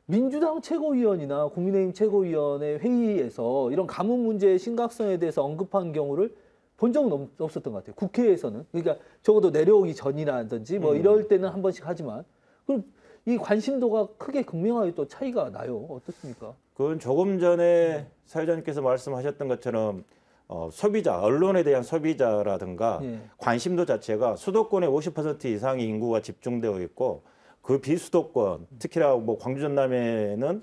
민주당 최고위원이나 국민의힘 최고위원의 회의에서 이런 가뭄 문제의 심각성에 대해서 언급한 경우를 본 적은 없었던 것 같아요. 국회에서는. 그러니까 적어도 내려오기 전이라든지 뭐 이럴 때는 한 번씩 하지만 그럼 이 관심도가 크게 극명하게 또 차이가 나요. 어떻습니까? 그건 조금 전에 사회자님께서 말씀하셨던 것처럼 소비자, 언론에 대한 소비자라든가 관심도 자체가 수도권의 50% 이상의 인구가 집중되어 있고 그 비수도권, 특히나 뭐 광주 전남에는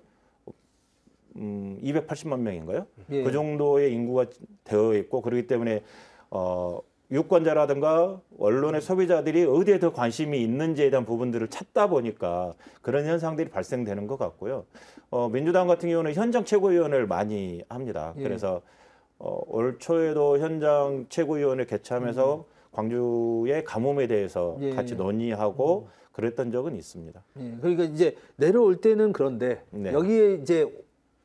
280만 명인가요? 그 정도의 인구가 되어 있고 그렇기 때문에 유권자라든가 언론의 소비자들이 어디에 더 관심이 있는지에 대한 부분들을 찾다 보니까 그런 현상들이 발생되는 것 같고요. 민주당 같은 경우는 현장 최고위원을 많이 합니다. 그래서 올 초에도 현장 최고위원을 개최하면서 광주의 가뭄에 대해서 예. 같이 논의하고 그랬던 적은 있습니다. 예. 그러니까 이제 내려올 때는 그런데 네. 여기에 이제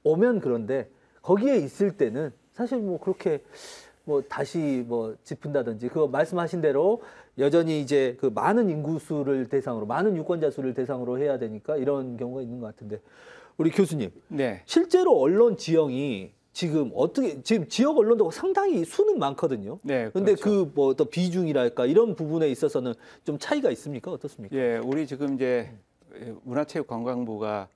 오면 그런데 거기에 있을 때는 사실 뭐 그렇게 뭐 다시 뭐 짚은다든지 그거 말씀하신 대로 여전히 이제 그 많은 인구수를 대상으로 많은 유권자 수를 대상으로 해야 되니까 이런 경우가 있는 것 같은데 우리 교수님 네. 실제로 언론 지형이 지금 어떻게 지금 지역 언론도 상당히 수는 많거든요. 네. 그런데 그렇죠. 그 뭐 또 비중이랄까 이런 부분에 있어서는 좀 차이가 있습니까? 어떻습니까? 예, 우리 지금 이제 문화체육관광부가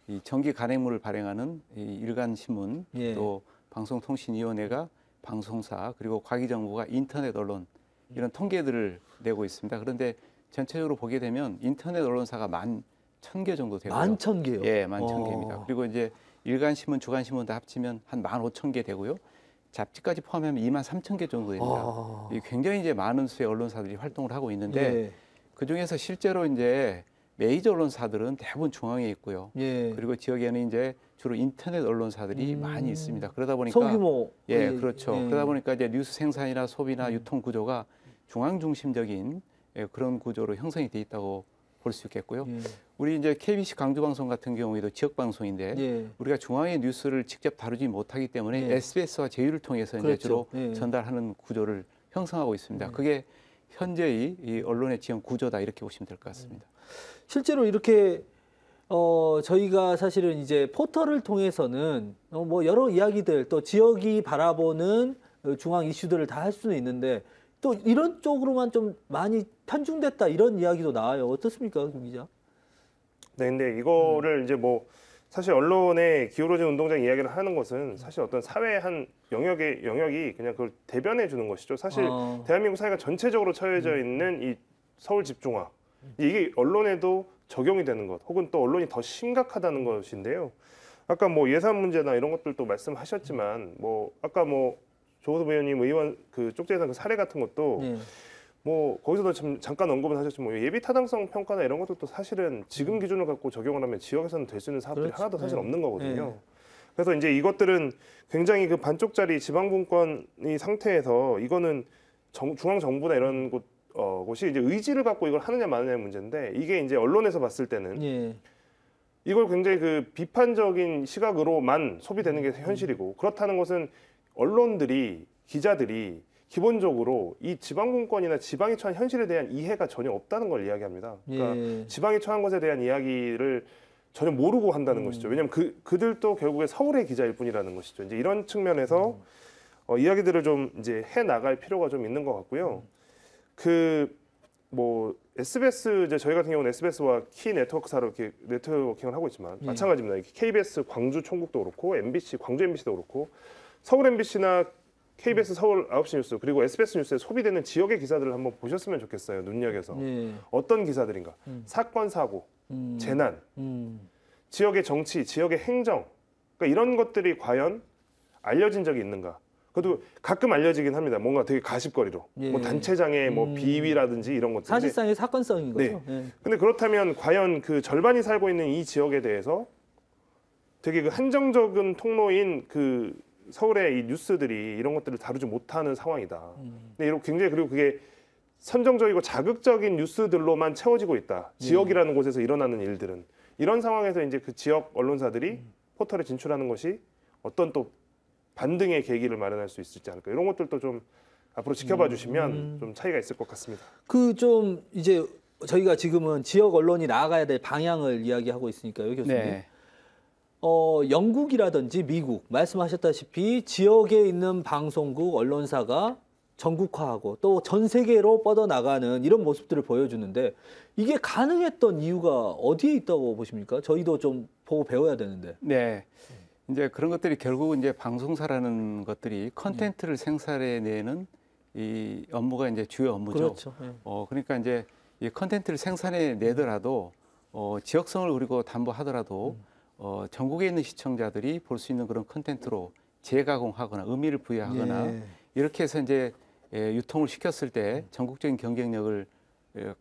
이 정기 간행물을 발행하는 이 일간 신문 예. 또 방송통신위원회가 방송사 그리고 과기정부가 인터넷 언론 이런 통계들을 내고 있습니다. 그런데 전체적으로 보게 되면 인터넷 언론사가 11,000개 정도 되고요. 11,000개요. 예, 11,000개입니다. 그리고 이제 일간 신문, 주간 신문 다 합치면 한 15,000개 되고요. 잡지까지 포함하면 23,000개 정도 됩니다. 이 굉장히 이제 많은 수의 언론사들이 활동을 하고 있는데 예. 그 중에서 실제로 이제 메이저 언론사들은 대부분 중앙에 있고요. 예. 그리고 지역에는 이제 주로 인터넷 언론사들이 많이 있습니다. 그러다 보니까 소규모 예, 그렇죠. 예. 그러다 보니까 이제 뉴스 생산이나 소비나 유통 구조가 중앙 중심적인 그런 구조로 형성이 돼 있다고 볼 수 있겠고요. 예. 우리 이제 KBC 광주 방송 같은 경우에도 지역 방송인데 예. 우리가 중앙의 뉴스를 직접 다루지 못하기 때문에 예. SBS와 제휴를 통해서 이제 그렇죠. 주로 예. 전달하는 구조를 형성하고 있습니다. 그게 현재의 이 언론의 지형 구조다 이렇게 보시면 될 것 같습니다. 실제로 이렇게 저희가 사실은 이제 포털을 통해서는 뭐 여러 이야기들 또 지역이 바라보는 중앙 이슈들을 다 할 수는 있는데 또 이런 쪽으로만 좀 많이 편중됐다 이런 이야기도 나와요. 어떻습니까, 김 기자? 네, 근데 이거를 이제 뭐 사실 언론에 기울어진 운동장 이야기를 하는 것은 사실 어떤 사회의 한 영역이 그냥 그걸 대변해 주는 것이죠. 사실 대한민국 사회가 전체적으로 처해져 있는 이 서울 집중화 이게 언론에도 적용이 되는 것, 혹은 또 언론이 더 심각하다는 것인데요. 아까 뭐 예산 문제나 이런 것들도 말씀하셨지만 뭐 아까 뭐 조호섭 의원님 의원 그 쪽지예산 그 사례 같은 것도 예. 뭐 거기서도 잠깐 언급은 하셨지만 뭐 예비 타당성 평가나 이런 것들도 사실은 지금 기준을 갖고 적용을 하면 지역에서는 될 수 있는 사업들이 그렇죠. 하나도 사실 네. 없는 거거든요. 네. 그래서 이제 이것들은 굉장히 그 반쪽짜리 지방분권이 상태에서 이거는 중앙 정부나 이런 곳이 이제 의지를 갖고 이걸 하느냐 마느냐의 문제인데 이게 이제 언론에서 봤을 때는 예. 이걸 굉장히 그 비판적인 시각으로만 소비되는 게 현실이고 그렇다는 것은 언론들이 기자들이 기본적으로 이 지방분권이나 지방이 처한 현실에 대한 이해가 전혀 없다는 걸 이야기합니다. 그러니까 예. 지방이 처한 것에 대한 이야기를 전혀 모르고 한다는 것이죠. 왜냐하면 그들도 결국에 서울의 기자일 뿐이라는 것이죠. 이제 이런 측면에서 이야기들을 좀 이제 해 나갈 필요가 좀 있는 것 같고요. 그 뭐 SBS 이제 저희 같은 경우는 SBS와 키 네트워크사로 이렇게 네트워킹을 하고 있지만 마찬가지입니다. KBS 광주 총국도 그렇고 MBC 광주 MBC도 그렇고 서울 MBC나 KBS 서울 9시 뉴스 그리고 SBS 뉴스에 소비되는 지역의 기사들을 한번 보셨으면 좋겠어요. 눈여겨서 예. 어떤 기사들인가? 사건 사고, 재난, 지역의 정치, 지역의 행정, 그러니까 이런 것들이 과연 알려진 적이 있는가? 그래도 가끔 알려지긴 합니다. 뭔가 되게 가십거리로, 예. 뭐 단체장의 뭐 비위라든지 이런 것들. 사실상의 사건성인 거죠. 네. 예. 근데 그렇다면 과연 그 절반이 살고 있는 이 지역에 대해서 되게 그 한정적인 통로인 그 서울의 이 뉴스들이 이런 것들을 다루지 못하는 상황이다. 근데 이렇게 굉장히 그리고 그게 선정적이고 자극적인 뉴스들로만 채워지고 있다. 지역이라는 곳에서 일어나는 일들은 이런 상황에서 이제 그 지역 언론사들이 포털에 진출하는 것이 어떤 또 반등의 계기를 마련할 수 있을지 않을까. 이런 것들도 좀 앞으로 지켜봐 주시면 좀 차이가 있을 것 같습니다. 그 좀 이제 저희가 지금은 지역 언론이 나아가야 될 방향을 이야기하고 있으니까요, 교수님. 네. 영국이라든지 미국 말씀하셨다시피 지역에 있는 방송국 언론사가 전국화하고 또 전 세계로 뻗어나가는 이런 모습들을 보여주는데 이게 가능했던 이유가 어디에 있다고 보십니까? 저희도 좀 보고 배워야 되는데. 네. 이제 그런 것들이 결국은 이제 방송사라는 것들이 컨텐츠를 생산해내는 이 업무가 이제 주요 업무죠. 그렇죠. 예. 그러니까 이제 이 컨텐츠를 생산해내더라도 지역성을 그리고 담보하더라도 전국에 있는 시청자들이 볼 수 있는 그런 컨텐츠로 재가공하거나 의미를 부여하거나 예. 이렇게 해서 이제 유통을 시켰을 때 전국적인 경쟁력을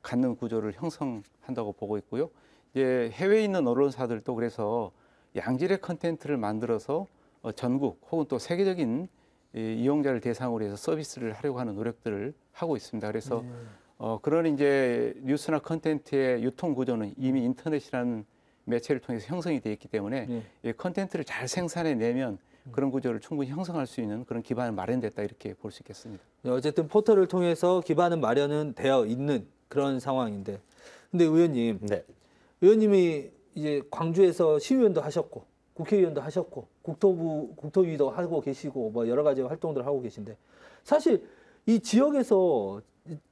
갖는 구조를 형성한다고 보고 있고요. 이제 해외에 있는 언론사들도 그래서 양질의 컨텐츠를 만들어서 전국 혹은 또 세계적인 이용자를 대상으로 해서 서비스를 하려고 하는 노력들을 하고 있습니다. 그래서 그런 이제 뉴스나 컨텐츠의 유통 구조는 이미 인터넷이라는 매체를 통해서 형성이 되어 있기 때문에 이 컨텐츠를 잘 생산해내면 그런 구조를 충분히 형성할 수 있는 그런 기반을 마련됐다 이렇게 볼 수 있겠습니다. 어쨌든 포털을 통해서 기반은 마련은 되어 있는 그런 상황인데, 근데 의원님, 네. 의원님이 이제 광주에서 시의원도 하셨고 국회의원도 하셨고 국토위도 하고 계시고 뭐 여러 가지 활동들을 하고 계신데, 사실 이 지역에서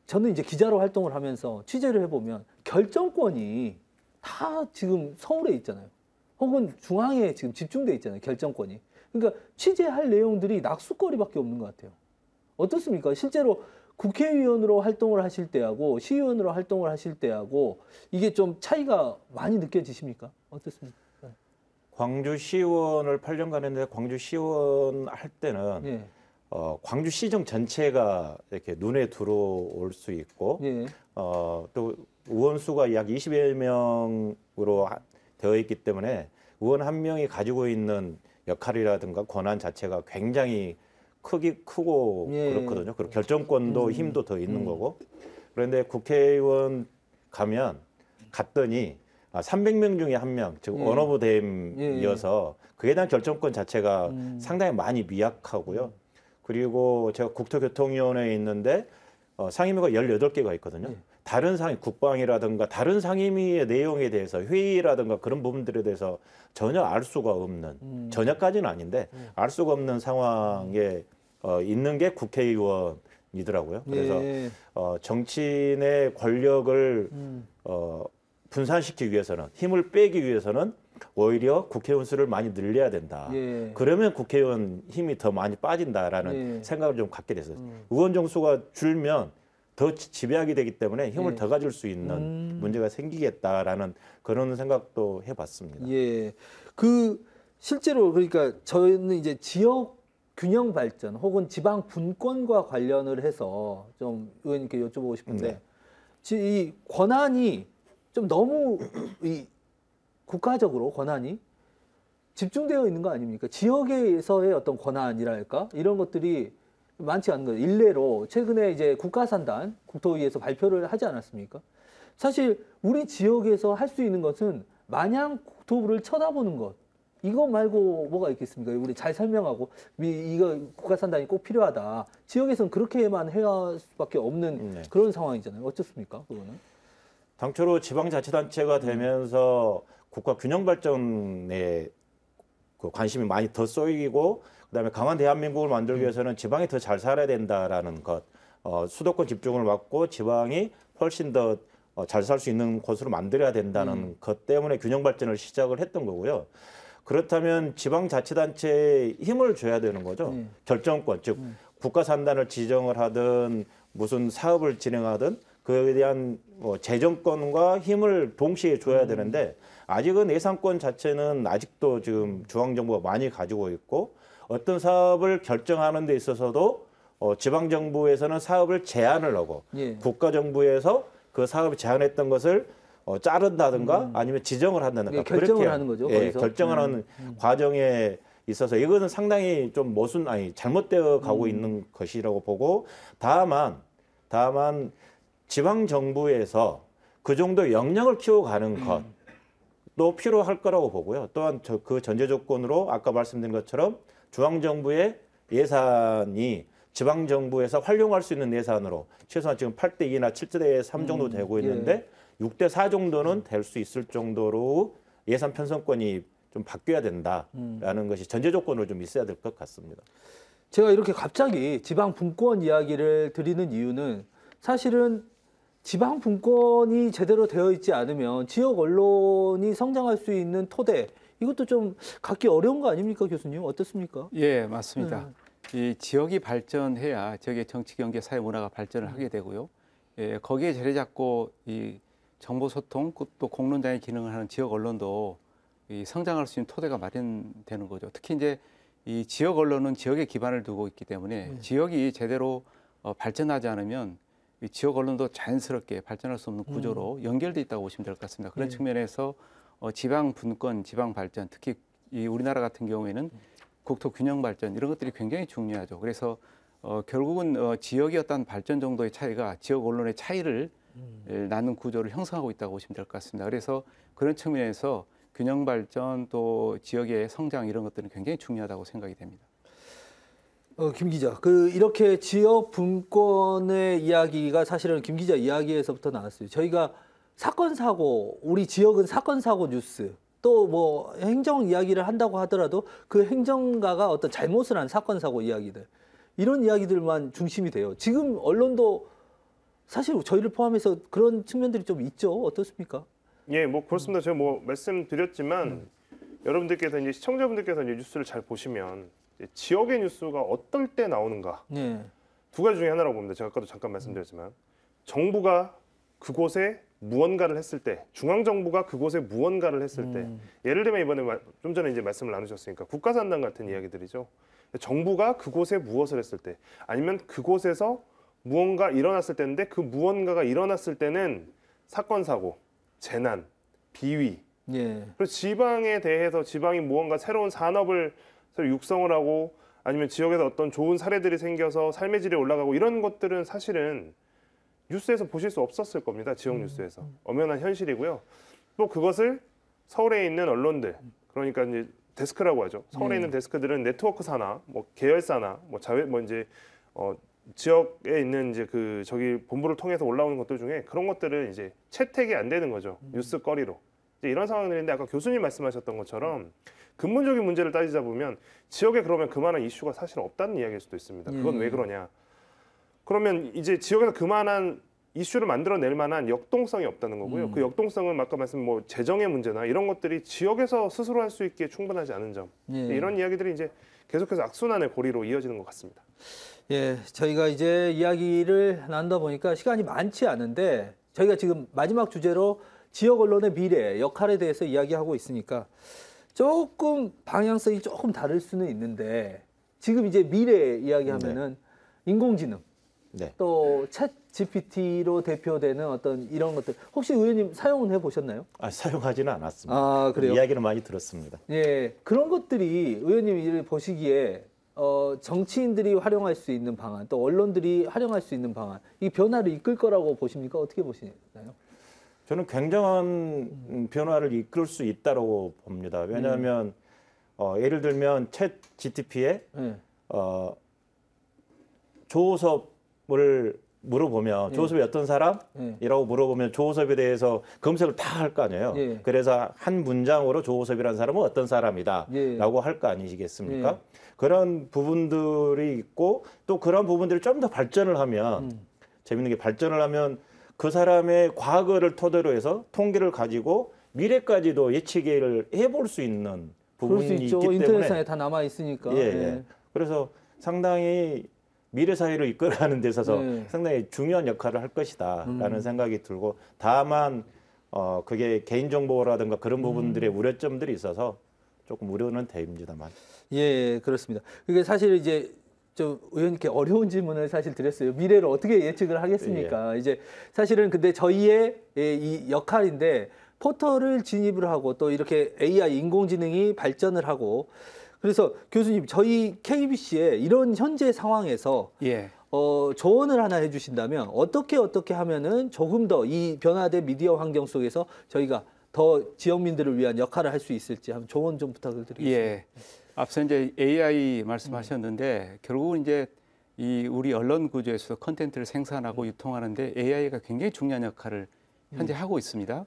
저는 이제 기자로 활동을 하면서 취재를 해보면 결정권이 다 지금 서울에 있잖아요. 혹은 중앙에 지금 집중돼 있잖아요. 결정권이. 그러니까 취재할 내용들이 낙수거리밖에 없는 것 같아요. 어떻습니까? 실제로 국회의원으로 활동을 하실 때하고 시의원으로 활동을 하실 때하고 이게 좀 차이가 많이 느껴지십니까? 어떻습니까? 네. 광주시의원을 8년간 했는데 광주시의원 할 때는 예. 광주시정 전체가 이렇게 눈에 들어올 수 있고 예. 또 의원 수가 약 20여 명으로 되어 있기 때문에 의원 한 명이 가지고 있는 역할이라든가 권한 자체가 굉장히 크고 예. 그렇거든요. 그리고 결정권도 힘도 더 있는 거고. 그런데 국회의원 갔더니 300명 중에 한 명, 즉 언어부댐이어서 그에 대한 결정권 자체가 상당히 많이 미약하고요. 그리고 제가 국토교통위원회에 있는데 상임위가 18개가 있거든요. 다른 상임, 국방이라든가 다른 상임위의 내용에 대해서 회의라든가 그런 부분들에 대해서 전혀 알 수가 없는, 전혀까지는 아닌데 알 수가 없는 상황에 있는 게 국회의원이더라고요. 그래서 정치인의 권력을 분산시키기 위해서는, 힘을 빼기 위해서는 오히려 국회의원 수를 많이 늘려야 된다. 그러면 국회의원 힘이 더 많이 빠진다라는 생각을 좀 갖게 됐어요. 의원 정수가 줄면 더 지배하게 되기 때문에 힘을 더 가질 수 있는 문제가 생기겠다라는 그런 생각도 해봤습니다. 예, 실제로 그러니까 저희는 이제 지역 균형 발전 혹은 지방 분권과 관련을 해서 좀 의원님께 여쭤보고 싶은데, 이 권한이 좀 너무 국가적으로 권한이 집중되어 있는 거 아닙니까? 지역에서의 어떤 권한이랄까 이런 것들이 많지 않은 거예요. 일례로 최근에 이제 국가산단 국토위에서 발표를 하지 않았습니까? 사실 우리 지역에서 할 수 있는 것은 마냥 국토부를 쳐다보는 것, 이거 말고 뭐가 있겠습니까? 우리 잘 설명하고 이거 국가산단이 꼭 필요하다. 지역에서는 그렇게만 해야 할 수밖에 없는 그런 상황이잖아요. 어떻습니까? 그거는? 당초로 지방자치단체가 되면서 국가 균형 발전에 관심이 많이 더 쏠리고, 그다음에 강한 대한민국을 만들기 위해서는 지방이 더 잘 살아야 된다라는 것, 수도권 집중을 막고 지방이 훨씬 더 잘 살 수 있는 곳으로 만들어야 된다는 것 때문에 균형 발전을 시작을 했던 거고요. 그렇다면 지방자치단체에 힘을 줘야 되는 거죠. 결정권, 즉 국가산단을 지정을 하든 무슨 사업을 진행하든 그에 대한 재정권과 힘을 동시에 줘야 되는데, 아직은 예산권 자체는 아직도 지금 중앙정부가 많이 가지고 있고, 어떤 사업을 결정하는 데 있어서도 지방정부에서는 사업을 제한을 하고 국가정부에서 그 사업을 제한했던 것을 자른다든가 아니면 지정을 한다든가 결정을 하는 거죠. 거기서. 결정을 하는 과정에 있어서 이것은 상당히 좀 잘못되어 가고 있는 것이라고 보고, 다만 지방정부에서 그 정도 역량을 키워가는 것도 필요할 거라고 보고요. 또한 그 전제 조건으로 아까 말씀드린 것처럼 중앙정부의 예산이 지방정부에서 활용할 수 있는 예산으로 최소한 지금 8대2나 7대3 정도 되고 있는데 6대4 정도는 될 수 있을 정도로 예산 편성권이 좀 바뀌어야 된다라는 것이 전제 조건으로 좀 있어야 될 것 같습니다. 제가 이렇게 갑자기 지방 분권 이야기를 드리는 이유는, 사실은 지방 분권이 제대로 되어 있지 않으면 지역 언론이 성장할 수 있는 토대, 이것도 좀 갖기 어려운 거 아닙니까, 교수님? 어떻습니까? 예, 맞습니다. 이 지역이 발전해야 지역의 정치, 경제, 사회, 문화가 발전을 하게 되고요. 예, 거기에 자리 잡고 이 정보 소통 또 공론장의 기능을 하는 지역 언론도 이 성장할 수 있는 토대가 마련되는 거죠. 특히 이제 이 지역 언론은 지역에 기반을 두고 있기 때문에 지역이 제대로 발전하지 않으면 이 지역 언론도 자연스럽게 발전할 수 없는 구조로 연결돼 있다고 보시면 될 것 같습니다. 그런 측면에서 지방 분권, 지방 발전, 특히 이 우리나라 같은 경우에는 국토 균형 발전 이런 것들이 굉장히 중요하죠. 그래서 결국은 지역의 어떤 발전 정도의 차이가 지역 언론의 차이를 낳는 구조를 형성하고 있다고 보시면 될 것 같습니다. 그래서 그런 측면에서 균형 발전 또 지역의 성장 이런 것들은 굉장히 중요하다고 생각이 됩니다. 김 기자, 이렇게 지역 분권의 이야기가 사실은 김 기자 이야기에서부터 나왔어요. 저희가 사건 사고, 우리 지역은 사건 사고 뉴스, 또 뭐 행정 이야기를 한다고 하더라도 그 행정가가 어떤 잘못을 한 사건 사고 이야기들, 이런 이야기들만 중심이 돼요. 지금 언론도 사실 저희를 포함해서 그런 측면들이 좀 있죠. 어떻습니까? 예, 뭐 그렇습니다. 제가 뭐 말씀드렸지만 여러분들께서 이제 시청자분들께서 이제 뉴스를 잘 보시면 지역의 뉴스가 어떨 때 나오는가 두 가지 중에 하나라고 봅니다. 제가 아까도 잠깐 말씀드렸지만 정부가 그곳에 무언가를 했을 때, 중앙 정부가 그곳에 무언가를 했을 때, 예를 들면 이번에 좀 전에 이제 말씀을 나누셨으니까 국가산단 같은 이야기들이죠. 정부가 그곳에 무엇을 했을 때, 아니면 그곳에서 무언가 일어났을 때인데 그 무언가가 일어났을 때는 사건 사고, 재난, 비위, 그리고 지방에 대해서 지방이 무언가 새로운 산업을 육성을 하고 아니면 지역에서 어떤 좋은 사례들이 생겨서 삶의 질이 올라가고 이런 것들은 사실은 뉴스에서 보실 수 없었을 겁니다. 지역 뉴스에서. 엄연한 현실이고요. 또 그것을 서울에 있는 언론들, 그러니까 이제 데스크라고 하죠. 서울에 있는 데스크들은 네트워크사나 뭐 계열사나 뭐 자회 뭐 이제 지역에 있는 이제 저기 본부를 통해서 올라오는 것들 중에 그런 것들은 이제 채택이 안 되는 거죠. 뉴스거리로. 이제 이런 상황들인데 아까 교수님 말씀하셨던 것처럼 근본적인 문제를 따지자 보면 지역에 그러면 그만한 이슈가 사실 없다는 이야기일 수도 있습니다. 그건 왜 그러냐? 그러면 이제 지역에서 그만한 이슈를 만들어낼 만한 역동성이 없다는 거고요. 그 역동성은 아까 말씀 뭐 재정의 문제나 이런 것들이 지역에서 스스로 할 수 있기에 충분하지 않은 점. 이런 이야기들이 이제 계속해서 악순환의 고리로 이어지는 것 같습니다. 예, 저희가 이제 이야기를 나누다 보니까 시간이 많지 않은데 저희가 지금 마지막 주제로 지역 언론의 미래, 역할에 대해서 이야기하고 있으니까 조금 방향성이 조금 다를 수는 있는데 지금 이제 미래 이야기하면은 인공지능, 또 챗 GPT로 대표되는 어떤 이런 것들 혹시 의원님 사용은 해보셨나요? 사용하지는 않았습니다. 아, 그래요? 이야기는 많이 들었습니다. 예, 그런 것들이 의원님이 보시기에 정치인들이 활용할 수 있는 방안, 또 언론들이 활용할 수 있는 방안, 이 변화를 이끌 거라고 보십니까? 어떻게 보시나요? 저는 굉장한 변화를 이끌 수 있다고 봅니다. 왜냐하면 예를 들면 챗 GTP에 조호섭을 물어보면 조호섭이 어떤 사람이라고 물어보면 조호섭에 대해서 검색을 다 할 거 아니에요. 그래서 한 문장으로 조호섭이라는 사람은 어떤 사람이다 라고 할 거 아니시겠습니까? 그런 부분들이 있고 또 그런 부분들이 좀 더 발전을 하면 재밌는 게 발전을 하면 그 사람의 과거를 토대로 해서 통계를 가지고 미래까지도 예측을 해볼 수 있는 부분이 있기 때문에 인터넷상에 다 남아 있으니까. 그래서 상당히 미래 사회를 이끌어가는 데 있어서 상당히 중요한 역할을 할 것이다라는 생각이 들고 다만 그게 개인정보라든가 그런 부분들의 우려점들이 있어서 조금 우려는 됩니다만. 예, 그렇습니다. 그게 사실 이제 좀 의원님께 어려운 질문을 사실 드렸어요. 미래를 어떻게 예측을 하겠습니까? 이제 사실은 근데 저희의 이 역할인데 포털을 진입을 하고 또 이렇게 AI 인공지능이 발전을 하고 그래서 교수님 저희 KBC에 이런 현재 상황에서 조언을 하나 해주신다면 어떻게 하면은 조금 더 이 변화된 미디어 환경 속에서 저희가 더 지역민들을 위한 역할을 할 수 있을지 한번 조언 좀 부탁을 드리겠습니다. 앞서 이제 AI 말씀하셨는데 결국은 이제 이 우리 언론 구조에서 콘텐츠를 생산하고 유통하는데 AI가 굉장히 중요한 역할을 현재 하고 있습니다.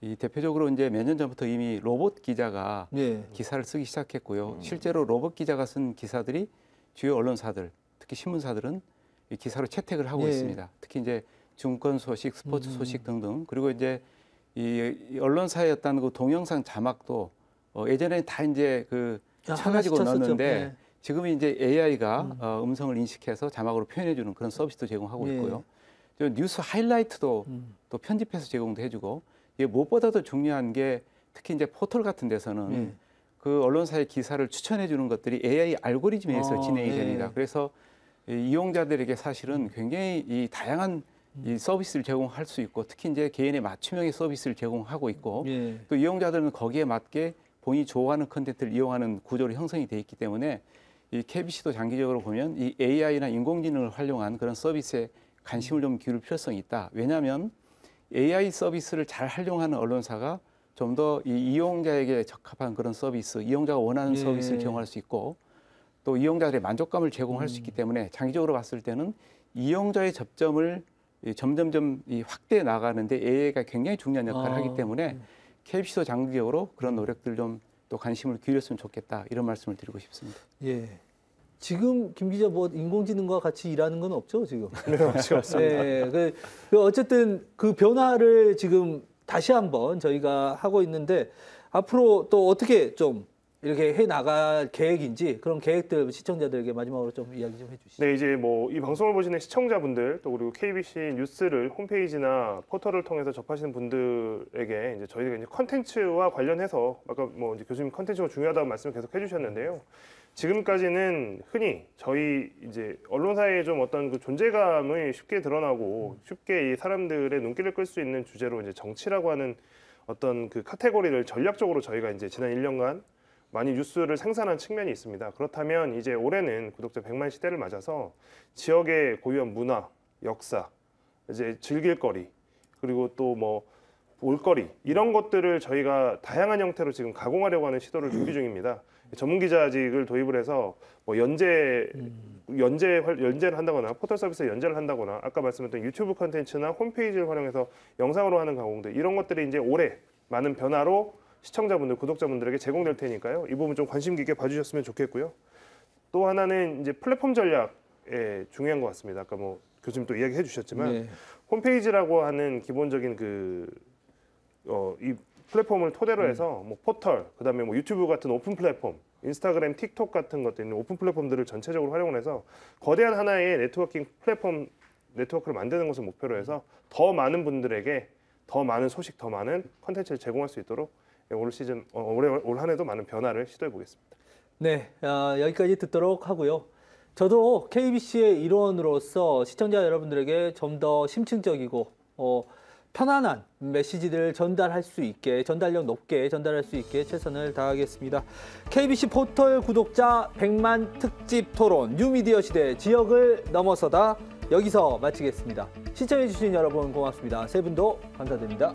이 대표적으로 이제 몇 년 전부터 이미 로봇 기자가 기사를 쓰기 시작했고요. 실제로 로봇 기자가 쓴 기사들이 주요 언론사들, 특히 신문사들은 이 기사로 채택을 하고 있습니다. 특히 이제 증권 소식, 스포츠 소식 등등. 그리고 이제 이 언론사의 어떤 그 동영상 자막도 예전에는 다 이제 쳐가지고 넣었는데 지금은 이제 AI가 음성을 인식해서 자막으로 표현해주는 그런 서비스도 제공하고 있고요. 뉴스 하이라이트도 또 편집해서 제공도 해주고 이게 무엇보다도 중요한 게 특히 이제 포털 같은 데서는 그 언론사의 기사를 추천해주는 것들이 AI 알고리즘에 의해서 진행이 됩니다. 그래서 이용자들에게 사실은 굉장히 이 다양한 이 서비스를 제공할 수 있고 특히 이제 개인의 맞춤형의 서비스를 제공하고 있고 또 이용자들은 거기에 맞게 본인이 좋아하는 컨텐츠를 이용하는 구조로 형성이 돼 있기 때문에 이 KBC도 장기적으로 보면 이 AI나 인공지능을 활용한 그런 서비스에 관심을 좀 기울일 필요성이 있다. 왜냐하면 AI 서비스를 잘 활용하는 언론사가 좀 더 이 이용자에게 적합한 그런 서비스, 이용자가 원하는 서비스를 제공할 수 있고 또 이용자들의 만족감을 제공할 수 있기 때문에 장기적으로 봤을 때는 이용자의 접점을 점점점 확대해 나가는데 AI가 굉장히 중요한 역할을 하기 때문에 KBC도 장기적으로 그런 노력들 좀 또 관심을 기울였으면 좋겠다 이런 말씀을 드리고 싶습니다. 예. 지금 김 기자 뭐 인공지능과 같이 일하는 건 없죠 지금? 네, 없습니다. 네, 어쨌든 그 변화를 지금 다시 한번 저희가 하고 있는데 앞으로 또 어떻게 좀 이렇게 해 나갈 계획인지 그런 계획들 시청자들에게 마지막으로 좀 이야기 좀 해주시죠. 네, 이제 뭐 이 방송을 보시는 시청자분들 또 그리고 KBC 뉴스를 홈페이지나 포털을 통해서 접하시는 분들에게 이제 저희가 이제 컨텐츠와 관련해서 아까 뭐 이제 교수님 컨텐츠가 중요하다고 말씀을 계속 해주셨는데요. 지금까지는 흔히 저희 이제 언론사의 좀 어떤 그 존재감을 쉽게 드러나고 쉽게 이 사람들의 눈길을 끌 수 있는 주제로 이제 정치라고 하는 어떤 그 카테고리를 전략적으로 저희가 이제 지난 1년간 많이 뉴스를 생산한 측면이 있습니다. 그렇다면 이제 올해는 구독자 100만 시대를 맞아서 지역의 고유한 문화, 역사, 이제 즐길 거리, 그리고 또 뭐 볼거리 이런 것들을 저희가 다양한 형태로 지금 가공하려고 하는 시도를 준비 중입니다. 전문 기자직을 도입을 해서 뭐 연재를 한다거나 포털 서비스에 연재를 한다거나 아까 말씀드렸던 유튜브 컨텐츠나 홈페이지를 활용해서 영상으로 하는 가공들 이런 것들이 이제 올해 많은 변화로 시청자분들, 구독자분들에게 제공될 테니까요. 이 부분 좀 관심 깊게 봐주셨으면 좋겠고요. 또 하나는 이제 플랫폼 전략에 중요한 것 같습니다. 아까 뭐 교수님 또 이야기해 주셨지만 네. 홈페이지라고 하는 기본적인 이 플랫폼을 토대로 해서 뭐 포털, 그다음에 뭐 유튜브 같은 오픈 플랫폼, 인스타그램, 틱톡 같은 것들 있는 오픈 플랫폼들을 전체적으로 활용을 해서 거대한 하나의 네트워킹 플랫폼 네트워크를 만드는 것을 목표로 해서 더 많은 분들에게 더 많은 소식, 더 많은 컨텐츠를 제공할 수 있도록 올 한 해도 많은 변화를 시도해 보겠습니다. 네, 여기까지 듣도록 하고요. 저도 KBC의 일원으로서 시청자 여러분들에게 좀 더 심층적이고 편안한 메시지들을 전달할 수 있게, 전달력 높게 전달할 수 있게 최선을 다하겠습니다. KBC 포털 구독자 100만 특집 토론 뉴미디어 시대 지역을 넘어서다 여기서 마치겠습니다. 시청해주신 여러분 고맙습니다. 세 분도 감사드립니다.